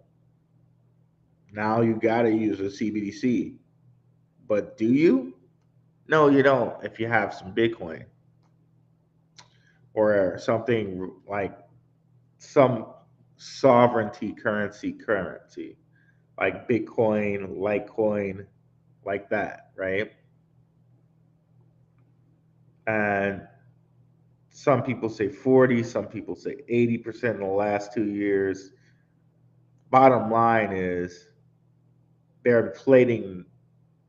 Now you got to use a CBDC. But do you? No, you don't if you have some Bitcoin or something like some sovereignty currency like Bitcoin, Litecoin, like that, right? And some people say 40, some people say 80% in the last 2 years. Bottom line is they're inflating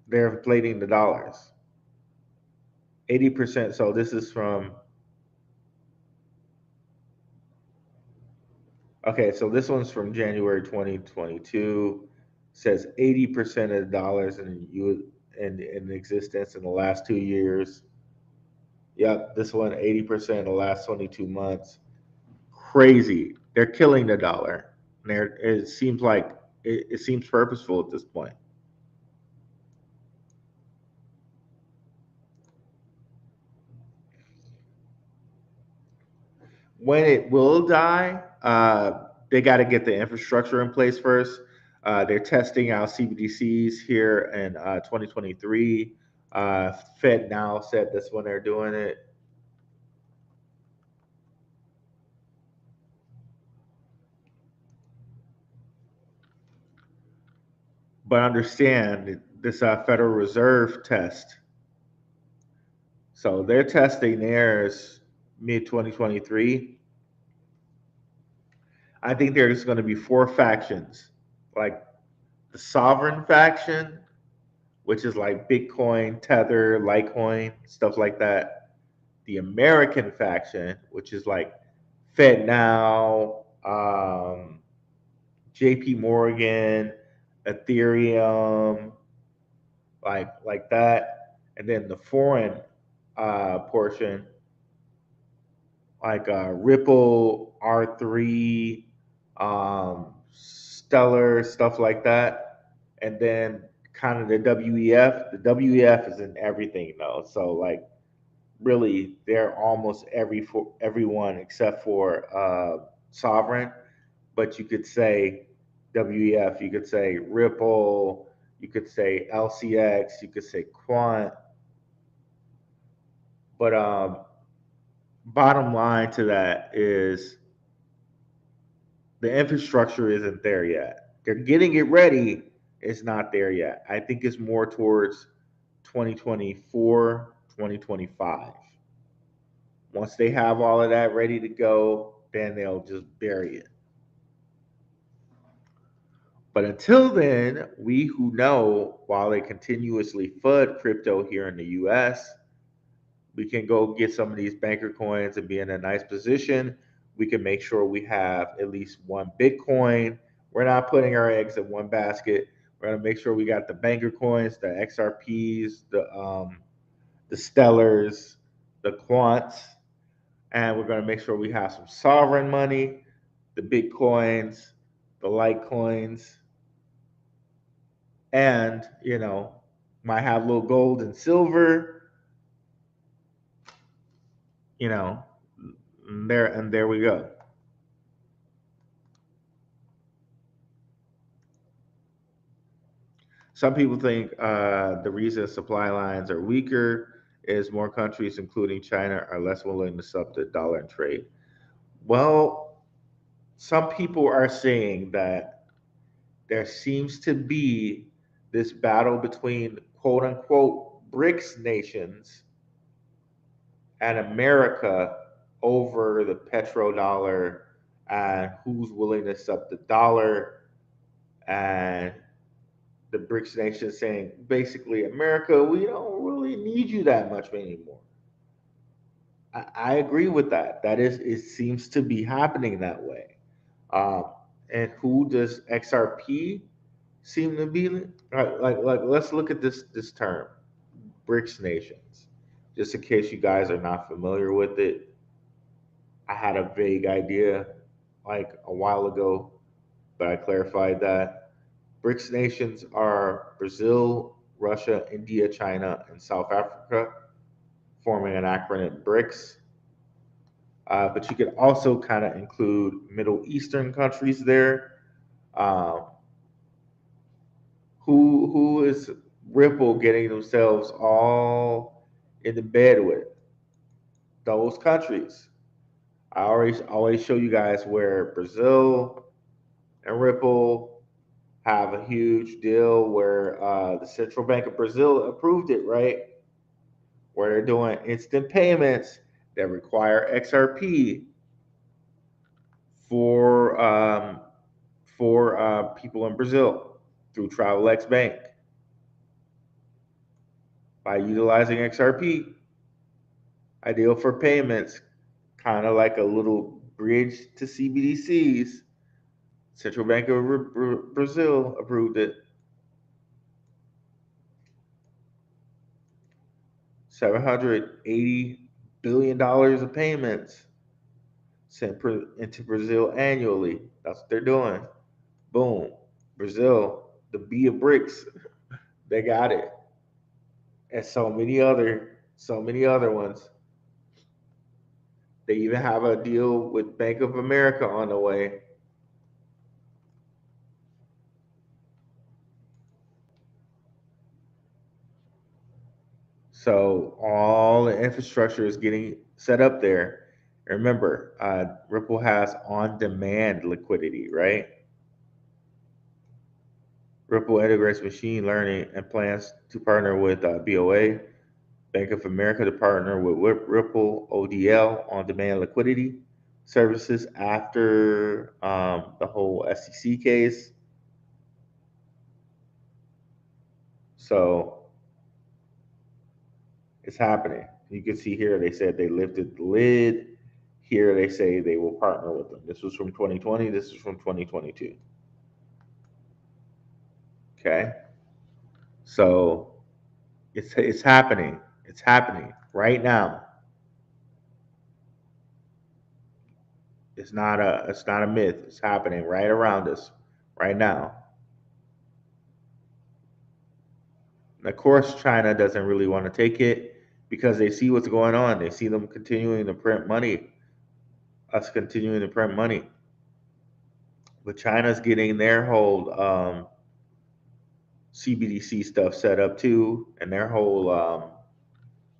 they're inflating the dollars. 80%. So this is from okay, so this one's from January 2022. Says 80% of the dollars in existence in the last 2 years. Yep, this one 80% in the last 22 months. Crazy. They're killing the dollar. It seems like it seems purposeful at this point. When it will die, they got to get the infrastructure in place first. They're testing out CBDCs here in 2023. Fed now said that's when they're doing it. But understand this Federal Reserve test. So they're testing theirs mid 2023. I think there's going to be four factions, like the sovereign faction, which is like Bitcoin, Tether, Litecoin, stuff like that. The American faction, which is like FedNow, JP Morgan, Ethereum, like that. And then the foreign portion, like Ripple, R3, Stellar, stuff like that. And then kind of the WEF. The WEF is in everything though. So like really they're almost everyone except for Sovereign. But you could say WEF, you could say Ripple, you could say LCX, you could say Quant. But bottom line to that is the infrastructure isn't there yet. They're getting it ready. It's not there yet. I think it's more towards 2024, 2025. Once they have all of that ready to go, then they'll just bury it. But until then, we who know while they continuously FUD crypto here in the US, we can go get some of these banker coins and be in a nice position. We can make sure we have at least one Bitcoin. We're not putting our eggs in one basket. We're gonna make sure we got the banker coins, the XRPs, the Stellars, the Quants, and we're gonna make sure we have some sovereign money, the Bitcoins, the Litecoins, and might have a little gold and silver, you know, and there we go. Some people think the reason supply lines are weaker is more countries, including China, are less willing to sub the dollar and trade. Well, some people are saying that there seems to be this battle between quote unquote BRICS nations and America over the petrodollar and who's willing to sub the dollar, and the BRICS nations saying basically, America, we don't really need you that much anymore. I agree with that. That is, it seems to be happening that way. Um, and who does XRP seem to be? Like let's look at this term, BRICS nations. Just in case you guys are not familiar with it, I had a vague idea like a while ago, but I clarified that BRICS nations are Brazil, Russia, India, China, and South Africa, forming an acronym BRICS. But you could also kind of include Middle Eastern countries there. Um, who is Ripple getting themselves all in the bed with? Those countries. I always show you guys where Brazil and Ripple have a huge deal where the Central Bank of Brazil approved it, right? Where they're doing instant payments that require XRP for people in Brazil through TravelX Bank by utilizing XRP. Ideal for payments, kind of like a little bridge to CBDCs. Central Bank of Brazil approved it. $780 billion of payments sent into Brazil annually. That's what they're doing. Boom. Brazil, the B of BRICS, they got it. And so many other ones. They even have a deal with Bank of America on the way. So all the infrastructure is getting set up there. Remember, Ripple has on-demand liquidity, right? Ripple integrates machine learning and plans to partner with BOA, Bank of America, to partner with Ripple ODL on demand liquidity services after the whole SEC case. So it's happening. You can see here they said they lifted the lid. Here they say they will partner with them. This was from 2020. This is from 2022. Okay, so it's happening. It's happening right now. It's not a myth. It's happening right around us right now. And of course, China doesn't really want to take it because they see what's going on. They see them continuing to print money, us continuing to print money. But China's getting their whole CBDC stuff set up too, and their whole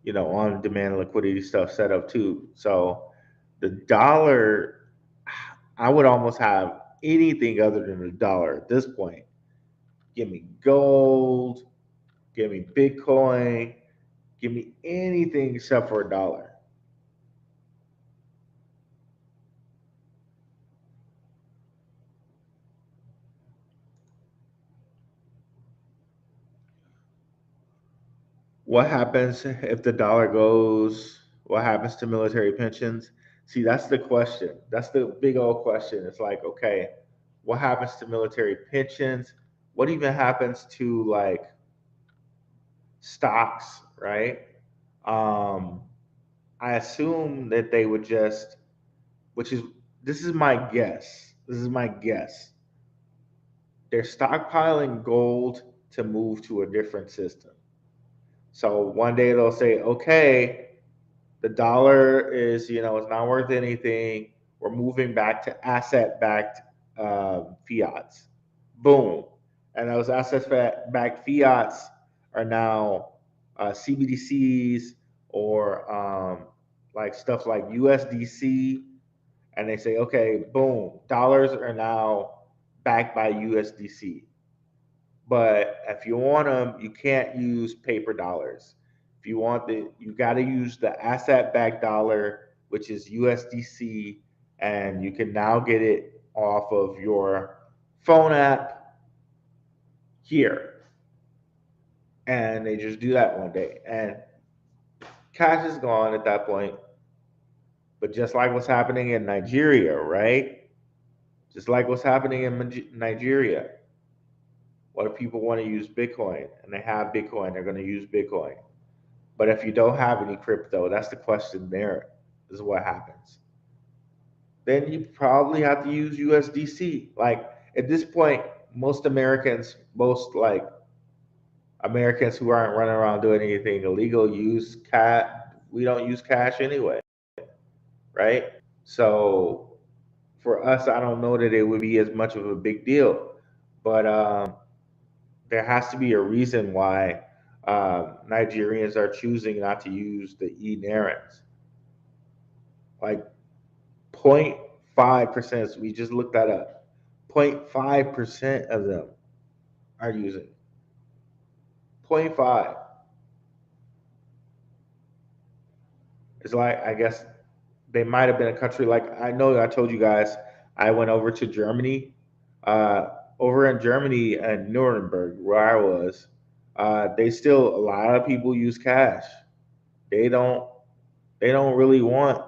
on-demand liquidity stuff set up too. So the dollar, I would almost have anything other than the dollar at this point. Give me gold, give me Bitcoin, give me anything except for a dollar. What happens if the dollar goes? What happens to military pensions? See, that's the question. That's the big old question. It's like, okay, what happens to military pensions? What even happens to like stocks, right? Um, I assume that they would just, which is, this is my guess. This is my guess. They're stockpiling gold to move to a different system. So one day they'll say, okay, the dollar is, it's not worth anything. We're moving back to asset-backed fiats. Boom. And those asset-backed fiats are now CBDCs or like stuff like USDC. And they say, okay, boom, dollars are now backed by USDC. But if you want them, you can't use paper dollars. If you want you got to use the asset-backed dollar, which is USDC, and you can now get it off of your phone app here. And they just do that one day, and cash is gone at that point. But just like what's happening in Nigeria, right? Just like what's happening in Nigeria. What if people want to use Bitcoin and they have Bitcoin? They're going to use Bitcoin. But if you don't have any crypto, that's the question there, is what happens. Then you probably have to use USDC. Like at this point, most like Americans who aren't running around doing anything illegal use cash. We don't use cash anyway, right? So for us, I don't know that it would be as much of a big deal. But there has to be a reason why Nigerians are choosing not to use the e-narrants. Like 0.5%, we just looked that up. 0.5% of them are using it. 0.5. It's like, I guess they might have been a country like, I know I told you guys I went over to Germany. Uh, Over in Germany and Nuremberg, where I was, they still, a lot of people use cash. They don't they don't really want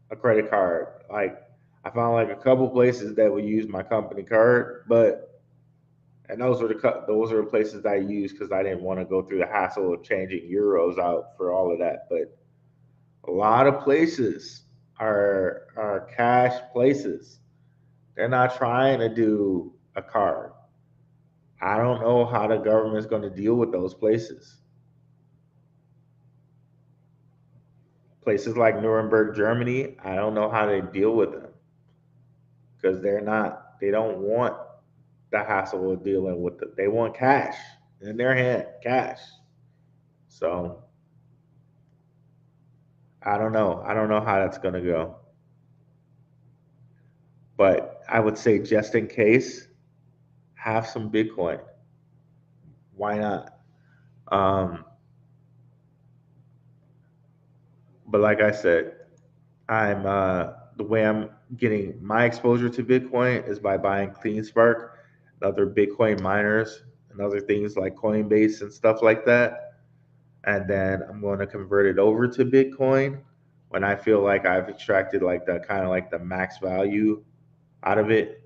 a credit card. Like I found like a couple places that would use my company card, but and those are the places I used because I didn't want to go through the hassle of changing euros out for all of that. But a lot of places are cash places. They're not trying to do a card. I don't know how the government's going to deal with those places. Places like Nuremberg, Germany, I don't know how they deal with them because they don't want the hassle of dealing with it. They want cash in their hand, cash. So I don't know. I don't know how that's going to go. But I would say just in case, have some Bitcoin. Why not? Um, but like I said, I'm the way I'm getting my exposure to Bitcoin is by buying CleanSpark and other Bitcoin miners and other things like Coinbase and stuff like that. And then I'm going to convert it over to Bitcoin when I feel like I've extracted like the kind of like the max value out of it.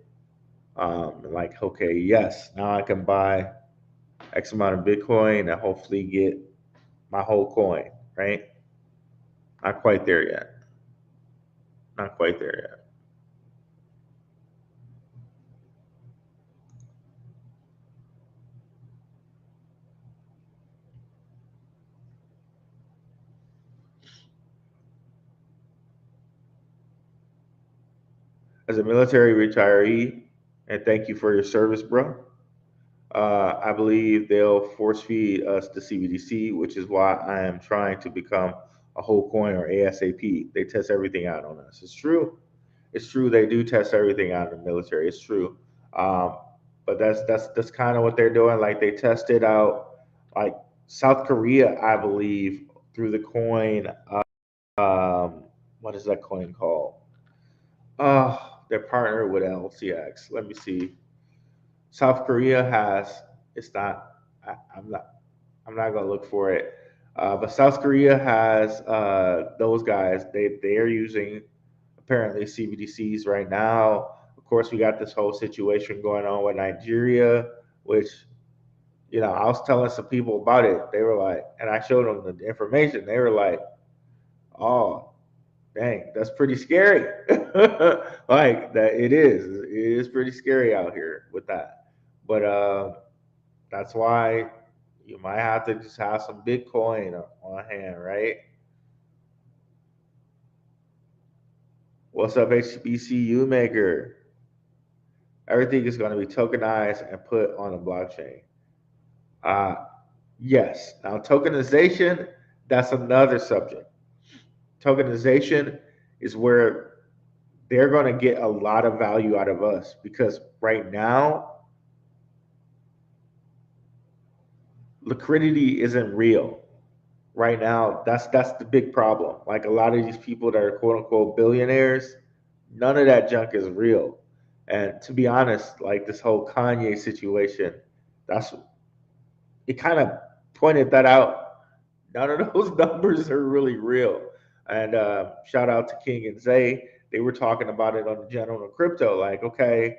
Like, okay, yes, now I can buy X amount of Bitcoin and hopefully get my whole coin, right? Not quite there yet. Not quite there yet. As a military retiree, and thank you for your service, bro. I believe they'll force feed us the CBDC, which is why I am trying to become a whole coin or ASAP. They test everything out on us. It's true. It's true. They do test everything out in the military. It's true. Um, but that's kind of what they're doing. Like they tested out, like South Korea, I believe, through the coin. Um, what is that coin called? They're partnered with LCX. Let me see. South Korea has. It's not. I'm not. I'm not gonna look for it. But South Korea has those guys. They are using apparently CBDCs right now. Of course, we got this whole situation going on with Nigeria, which I was telling some people about it. They were like, and I showed them the information. They were like, "Oh, dang, that's pretty scary." Like that, it is. It is pretty scary out here with that. But that's why you might have to just have some Bitcoin on hand, right? What's up, HBCU maker? Everything is going to be tokenized and put on a blockchain. Uh, yes. Now, tokenization, that's another subject. Tokenization is where they're going to get a lot of value out of us because right now, liquidity isn't real. Right now, that's the big problem. Like a lot of these people that are quote unquote billionaires, none of that junk is real. And to be honest, like this whole Kanye situation, that's it kind of pointed that out. None of those numbers are really real. And shout out to King and Zay. They were talking about it on the General Crypto. Like, okay,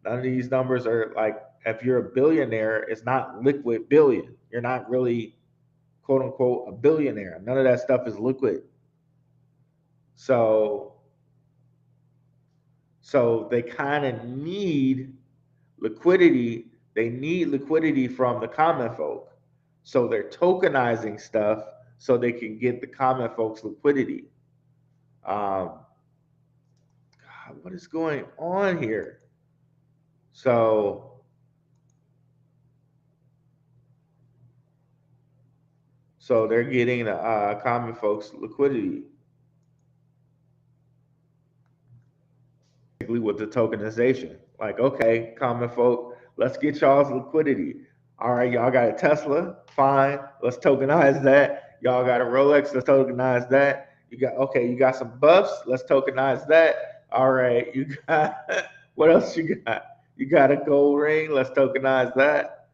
none of these numbers are like, if you're a billionaire, it's not liquid billion. You're not really, quote unquote, a billionaire. None of that stuff is liquid. So, so they kind of need liquidity. They need liquidity from the common folk. So they're tokenizing stuff so they can get the common folks liquidity. God, what is going on here? So, so they're getting the common folks liquidity with the tokenization. Like, okay, common folk, let's get y'all's liquidity. All right, y'all got a Tesla, fine. Let's tokenize that. Y'all got a Rolex, let's tokenize that. You got okay, you got some buffs, let's tokenize that. All right, you got what else you got? You got a gold ring, let's tokenize that.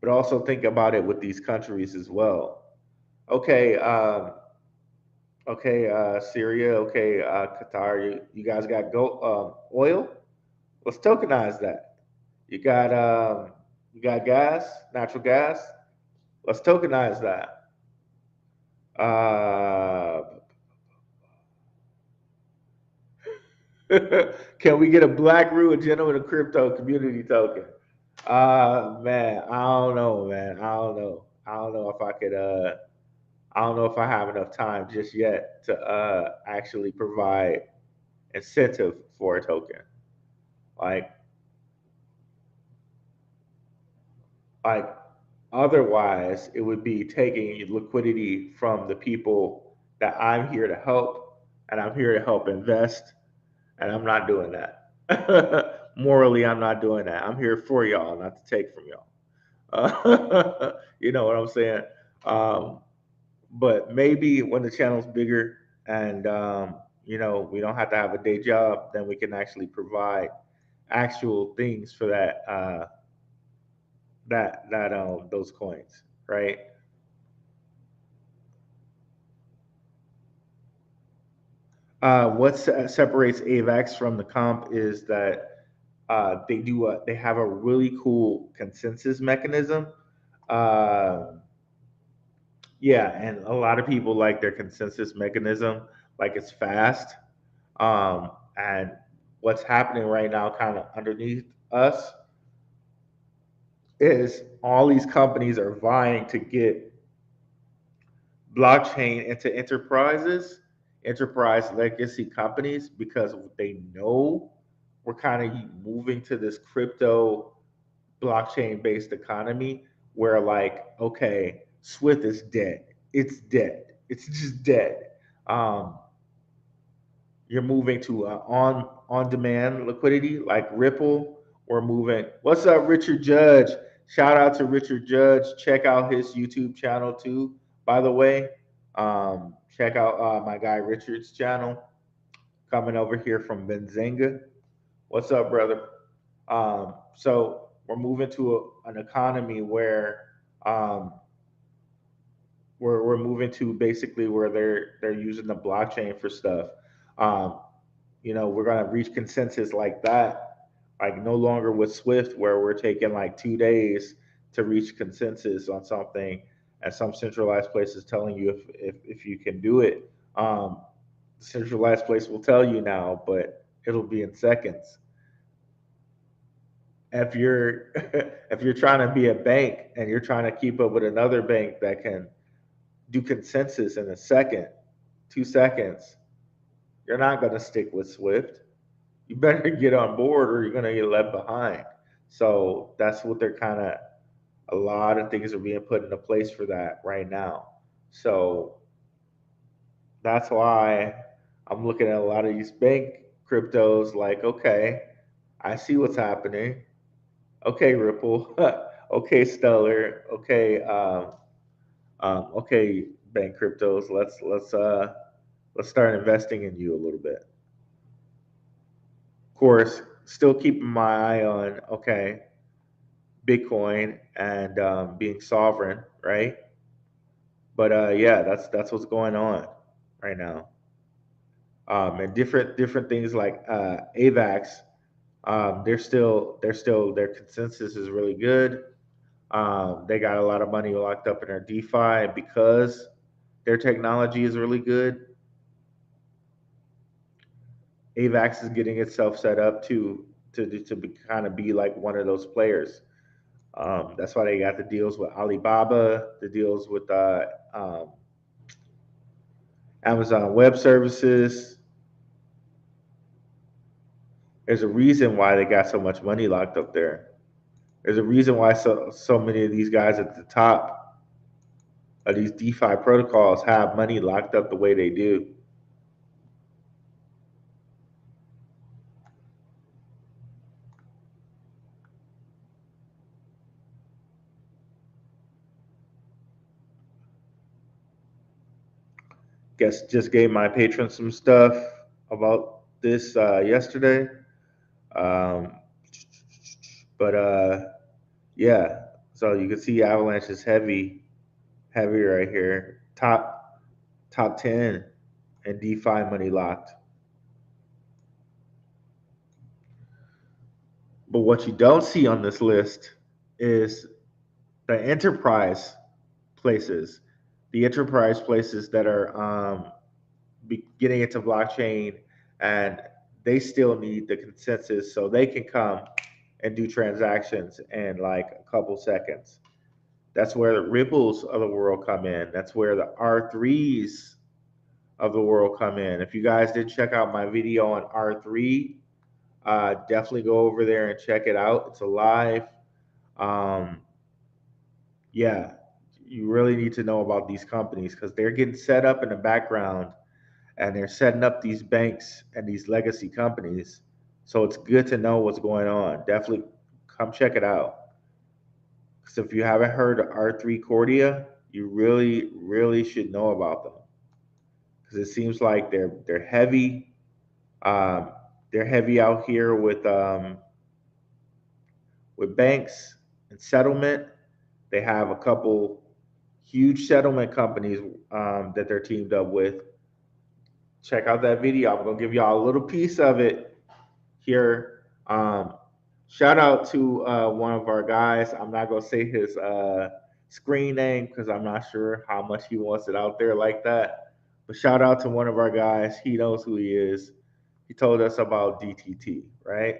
But also think about it with these countries as well. Okay, okay, Syria, okay, Qatar, you guys got gold, oil. Let's tokenize that. You got gas, natural gas. Let's tokenize that. Uh, can we get a Blackrue, a gentleman of crypto community token? Man, I don't know, man. I don't know. I don't know if I could. I don't know if I have enough time just yet to actually provide incentive for a token. Like, like otherwise, it would be taking liquidity from the people that I'm here to help, and I'm here to help invest, and I'm not doing that. Morally, I'm not doing that. I'm here for y'all, not to take from y'all. You know what I'm saying? Um, but maybe when the channel's bigger and we don't have to have a day job, then we can actually provide actual things for that those coins, right? What separates AVAX from the comp is that they have a really cool consensus mechanism. Uh, yeah, and a lot of people like their consensus mechanism, like it's fast. And what's happening right now, kind of underneath us, is all these companies are vying to get blockchain into enterprise legacy companies, because they know we're kind of moving to this crypto blockchain based economy where, like, okay, Swift is dead. It's dead. It's just dead. Um, you're moving to on demand liquidity like Ripple. We're moving. What's up, Richard Judge? Shout out to Richard Judge. Check out his YouTube channel too. By the way, check out my guy Richard's channel, coming over here from Benzinga. What's up, brother? So we're moving to an economy where um, we're moving to basically where they're using the blockchain for stuff. Um, we're gonna reach consensus like that, like no longer with Swift, where we're taking like 2 days to reach consensus on something, and some centralized place is telling you if you can do it. The centralized place will tell you now, but it'll be in seconds. If you're if you're trying to be a bank and you're trying to keep up with another bank that can do consensus in a second, 2 seconds, you're not going to stick with Swift. You better get on board or you're going to get left behind. So that's what they're kind of, a lot of things are being put into place for that right now. So that's why I'm looking at a lot of these bank cryptos like, okay, I see what's happening. Okay, Ripple. Okay, Stellar. Okay, okay, bank cryptos. Let's start investing in you a little bit. Of course, still keeping my eye on, okay, Bitcoin and being sovereign, right? But yeah, that's what's going on right now. And different things like AVAX, their consensus is really good. They got a lot of money locked up in their DeFi because their technology is really good. AVAX is getting itself set up to be, kind of be like one of those players. That's why they got the deals with Alibaba, the deals with Amazon Web Services. There's a reason why they got so much money locked up there. There's a reason why so many of these guys at the top of these DeFi protocols have money locked up the way they do. Guess just gave my patrons some stuff about this yesterday. Um, but yeah, so you can see Avalanche is heavy right here. Top 10 and DeFi money locked. But what you don't see on this list is the enterprise places that are getting into blockchain, and they still need the consensus so they can come and do transactions in like a couple seconds. That's where the Ripples of the world come in. That's where the R3s of the world come in. If you guys did check out my video on R3, definitely go over there and check it out. It's alive. Um, yeah, you really need to know about these companies because they're getting set up in the background and they're setting up these banks and these legacy companies So it's good to know what's going on. Definitely come check it out. Because if you haven't heard of R3 Cordia, you really, really should know about them. Because it seems like they're heavy. Um, they're heavy out here with banks and settlement. They have a couple huge settlement companies that they're teamed up with. Check out that video. I'm gonna give y'all a little piece of it here. Shout out to one of our guys. I'm not gonna say his screen name because I'm not sure how much he wants it out there like that. But shout out to one of our guys. He knows who he is. He told us about DTT, right?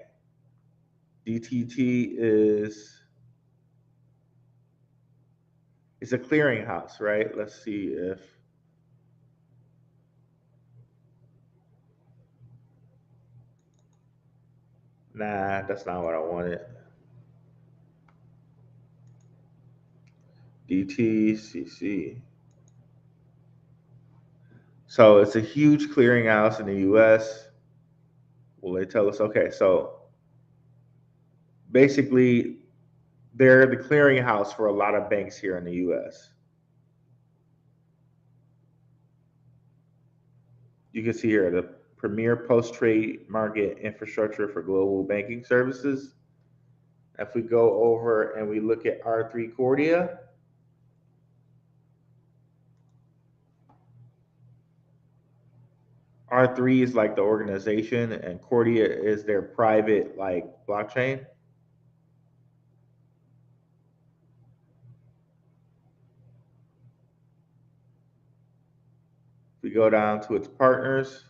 DTT is it's a clearinghouse, right? Let's see if nah, that's not what I wanted. DTCC. So it's a huge clearinghouse in the U.S. Will they tell us? Okay, so basically, they're the clearinghouse for a lot of banks here in the U.S. You can see here the premier post-trade market infrastructure for global banking services. If we go over and we look at R3 Cordia, R3 is like the organization, and Cordia is their private like blockchain. If we go down to its partners,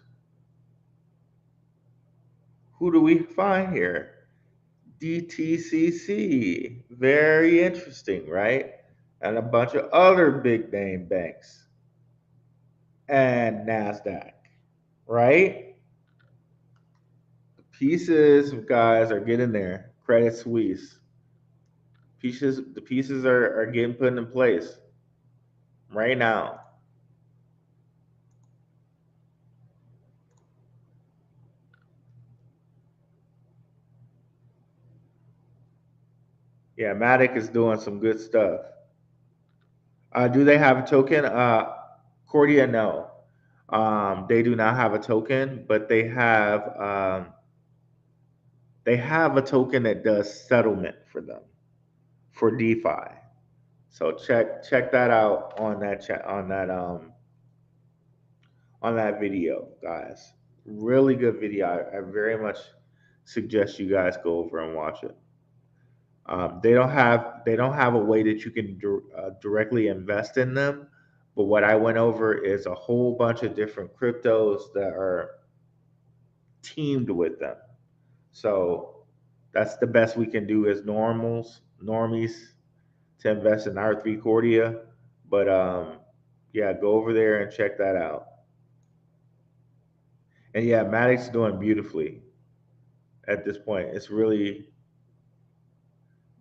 who do we find here? DTCC. Very interesting, right? And a bunch of other big name banks and NASDAQ, right? The pieces, guys, are getting there. Credit Suisse. The pieces are getting put in place right now. Yeah, Matic is doing some good stuff. Do they have a token? Cordia, no. They do not have a token, but they have a token that does settlement for them for DeFi. So check that out on that chat on that video, guys. Really good video. I very much suggest you guys go over and watch it. They don't have a way that you can directly invest in them, but what I went over is a whole bunch of different cryptos that are teamed with them. So that's the best we can do as normies to invest in R3 Cordia. But yeah, go over there and check that out. And yeah, Maddox doing beautifully at this point. It's really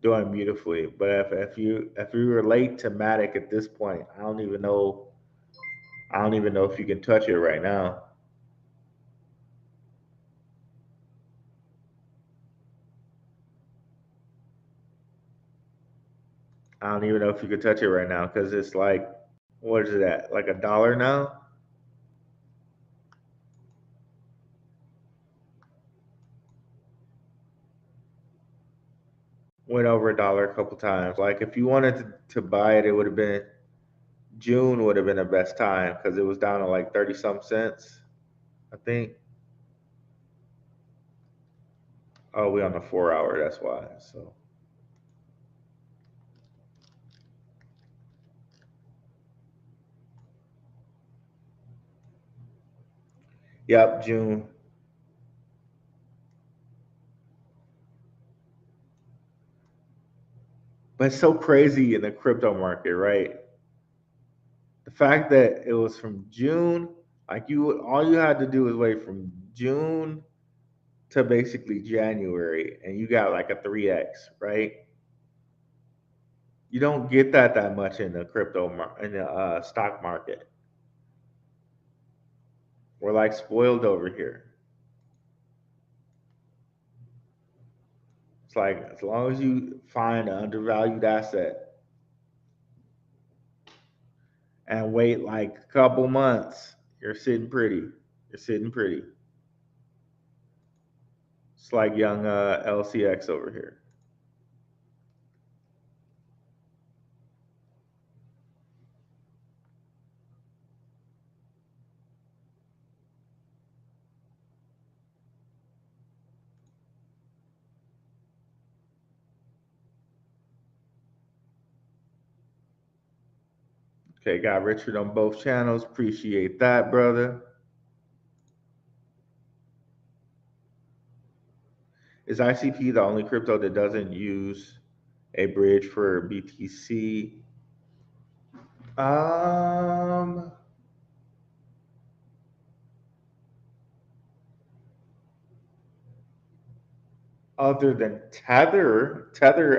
doing beautifully. But if you relate to Matic at this point, I don't even know if you can touch it right now. I don't even know if you could touch it right now because it's like, what is it at? Like $1 now? Went over $1 a couple times. Like if you wanted to buy it, it would have been June would have been the best time because it was down to like 30 some cents, I think. Oh, we on the 4 hour, that's why. So yep, June. But it's so crazy in the crypto market, right? The fact that it was from June, like all you had to do was wait from June to basically January, and you got like a 3x, right? You don't get that much in the in the stock market. We're like spoiled over here. It's like as long as you find an undervalued asset and wait like a couple months, you're sitting pretty. You're sitting pretty. It's like young LCX over here. Okay, got Richard on both channels. Appreciate that, brother. Is ICP the only crypto that doesn't use a bridge for BTC? Um, Other than Tether,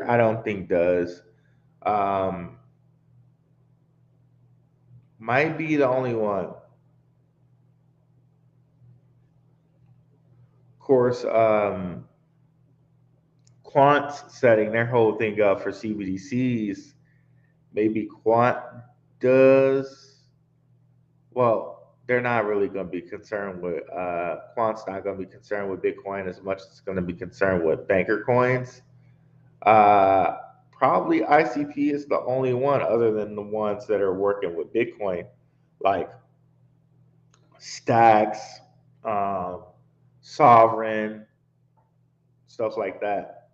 I don't think does. Um, might be the only one. Of course, Quant's setting their whole thing up for CBDCs. Maybe Quant does. Well, they're not really going to be concerned with Quant's not going to be concerned with Bitcoin as much as it's going to be concerned with banker coins. Uh, Probably ICP is the only one other than the ones that are working with Bitcoin, like Stacks, um, Sovereign, stuff like that.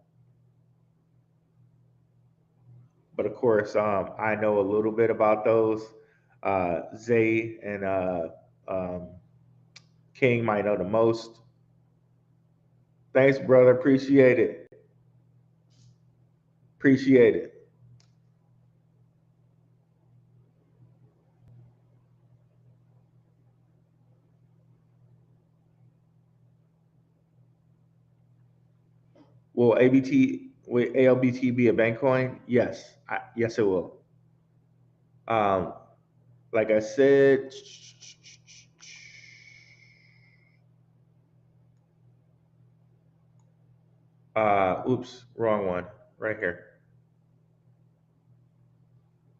But of course, I know a little bit about those. Zay and um, King might know the most. Thanks, brother. Appreciate it. Appreciate it. Will ALBT be a bank coin? Yes, yes, it will. Um, like I said, oops, wrong one. Right here.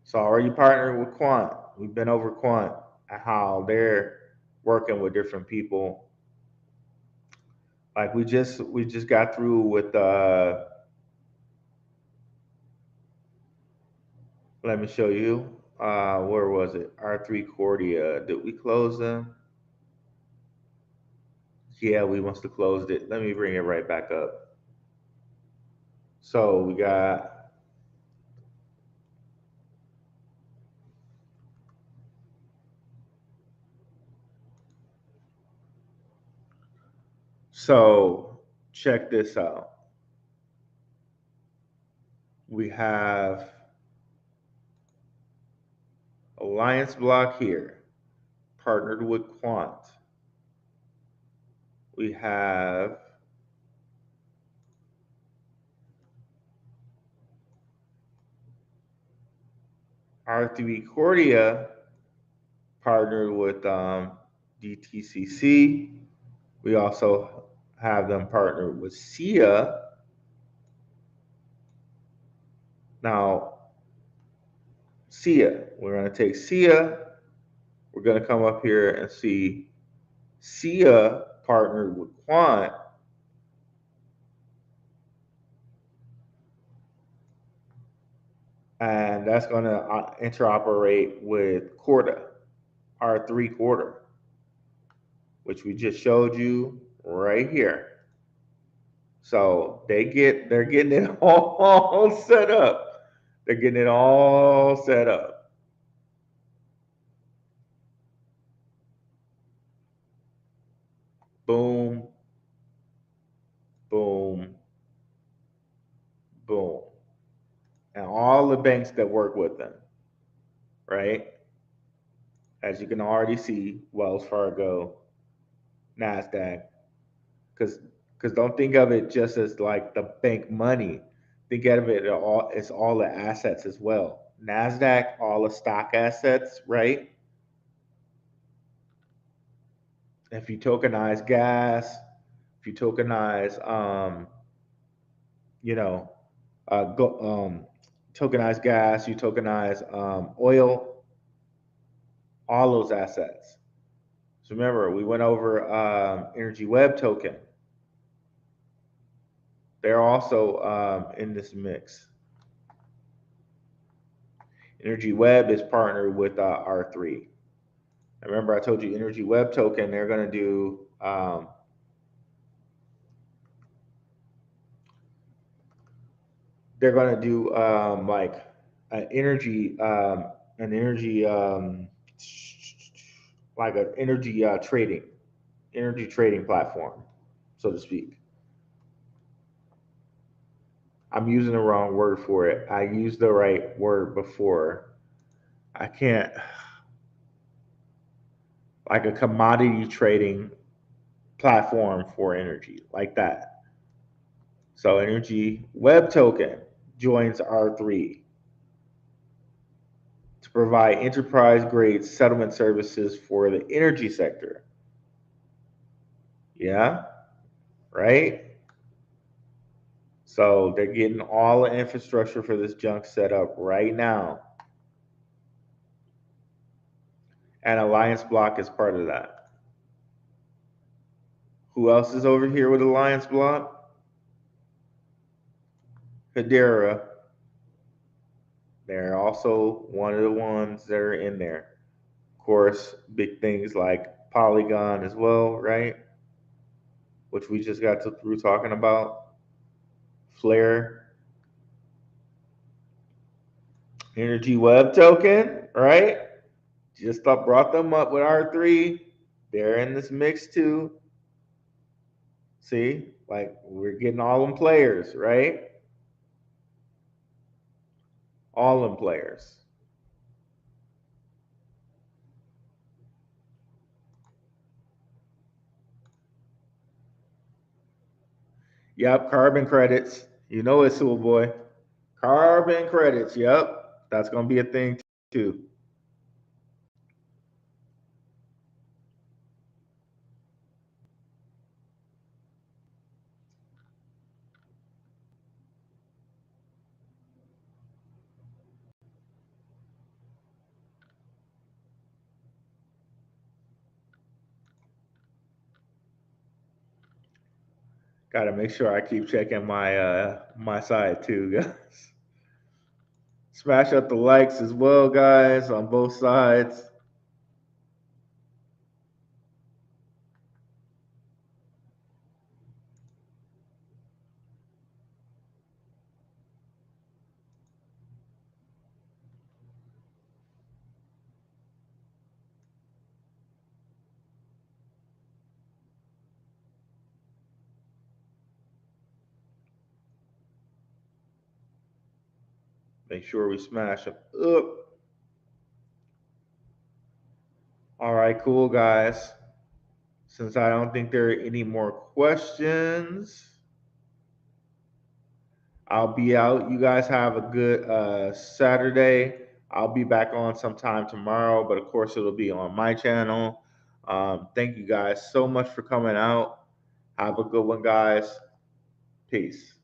So I already partnered with Quant. We've been over Quant and how they're working with different people. Like we just got through with let me show you. Where was it? R3 Cordia. Did we close them? Yeah, we must have closed it. Let me bring it right back up. So we got so check this out. We have Alliance Block here, partnered with Quant. We have R3 Cordia, partnered with DTCC. We also have them partnered with SIA. Now, SIA, we're going to take SIA. We're going to come up here and see SIA partnered with Quant. And that's going to interoperate with Corda, R3 Corda, which we just showed you right here. So they're getting it all set up. They're getting it all set up. Boom, boom, boom. And all the banks that work with them, right? As you can already see, Wells Fargo, NASDAQ, because don't think of it just as like the bank money. Think of it as all the assets as well. NASDAQ, all the stock assets, right? If you tokenize gas, if you tokenize you know, tokenize gas, you tokenize oil, all those assets. So remember, we went over Energy Web token. They're also in this mix. Energy Web is partnered with R3. Remember, I told you Energy Web token. They're going to do like an energy like an energy trading platform, so to speak. I'm using the wrong word for it. I used the right word before. I can't, like a commodity trading platform for energy, like that. So Energy Web Token joins R3 to provide enterprise grade settlement services for the energy sector. Yeah, right? So they're getting all the infrastructure for this junk set up right now. And Alliance Block is part of that. Who else is over here with Alliance Block? Hedera. They're also one of the ones that are in there. Of course, big things like Polygon as well, right? Which we just got through talking about. Flare, Energy Web Token, right? Just brought them up with R3. They're in this mix too. See, like we're getting all them players, right? All them players. Yep, carbon credits. You know it, Soul Boy. Carbon credits. Yep, that's gonna be a thing too. Got to make sure I keep checking my side too, guys. Smash up the likes as well, guys, on both sides. Make sure we smash them up. All right, cool, guys. Since I don't think there are any more questions, I'll be out. You guys have a good Saturday. I'll be back on sometime tomorrow, but of course, it'll be on my channel. Thank you guys so much for coming out. Have a good one, guys. Peace.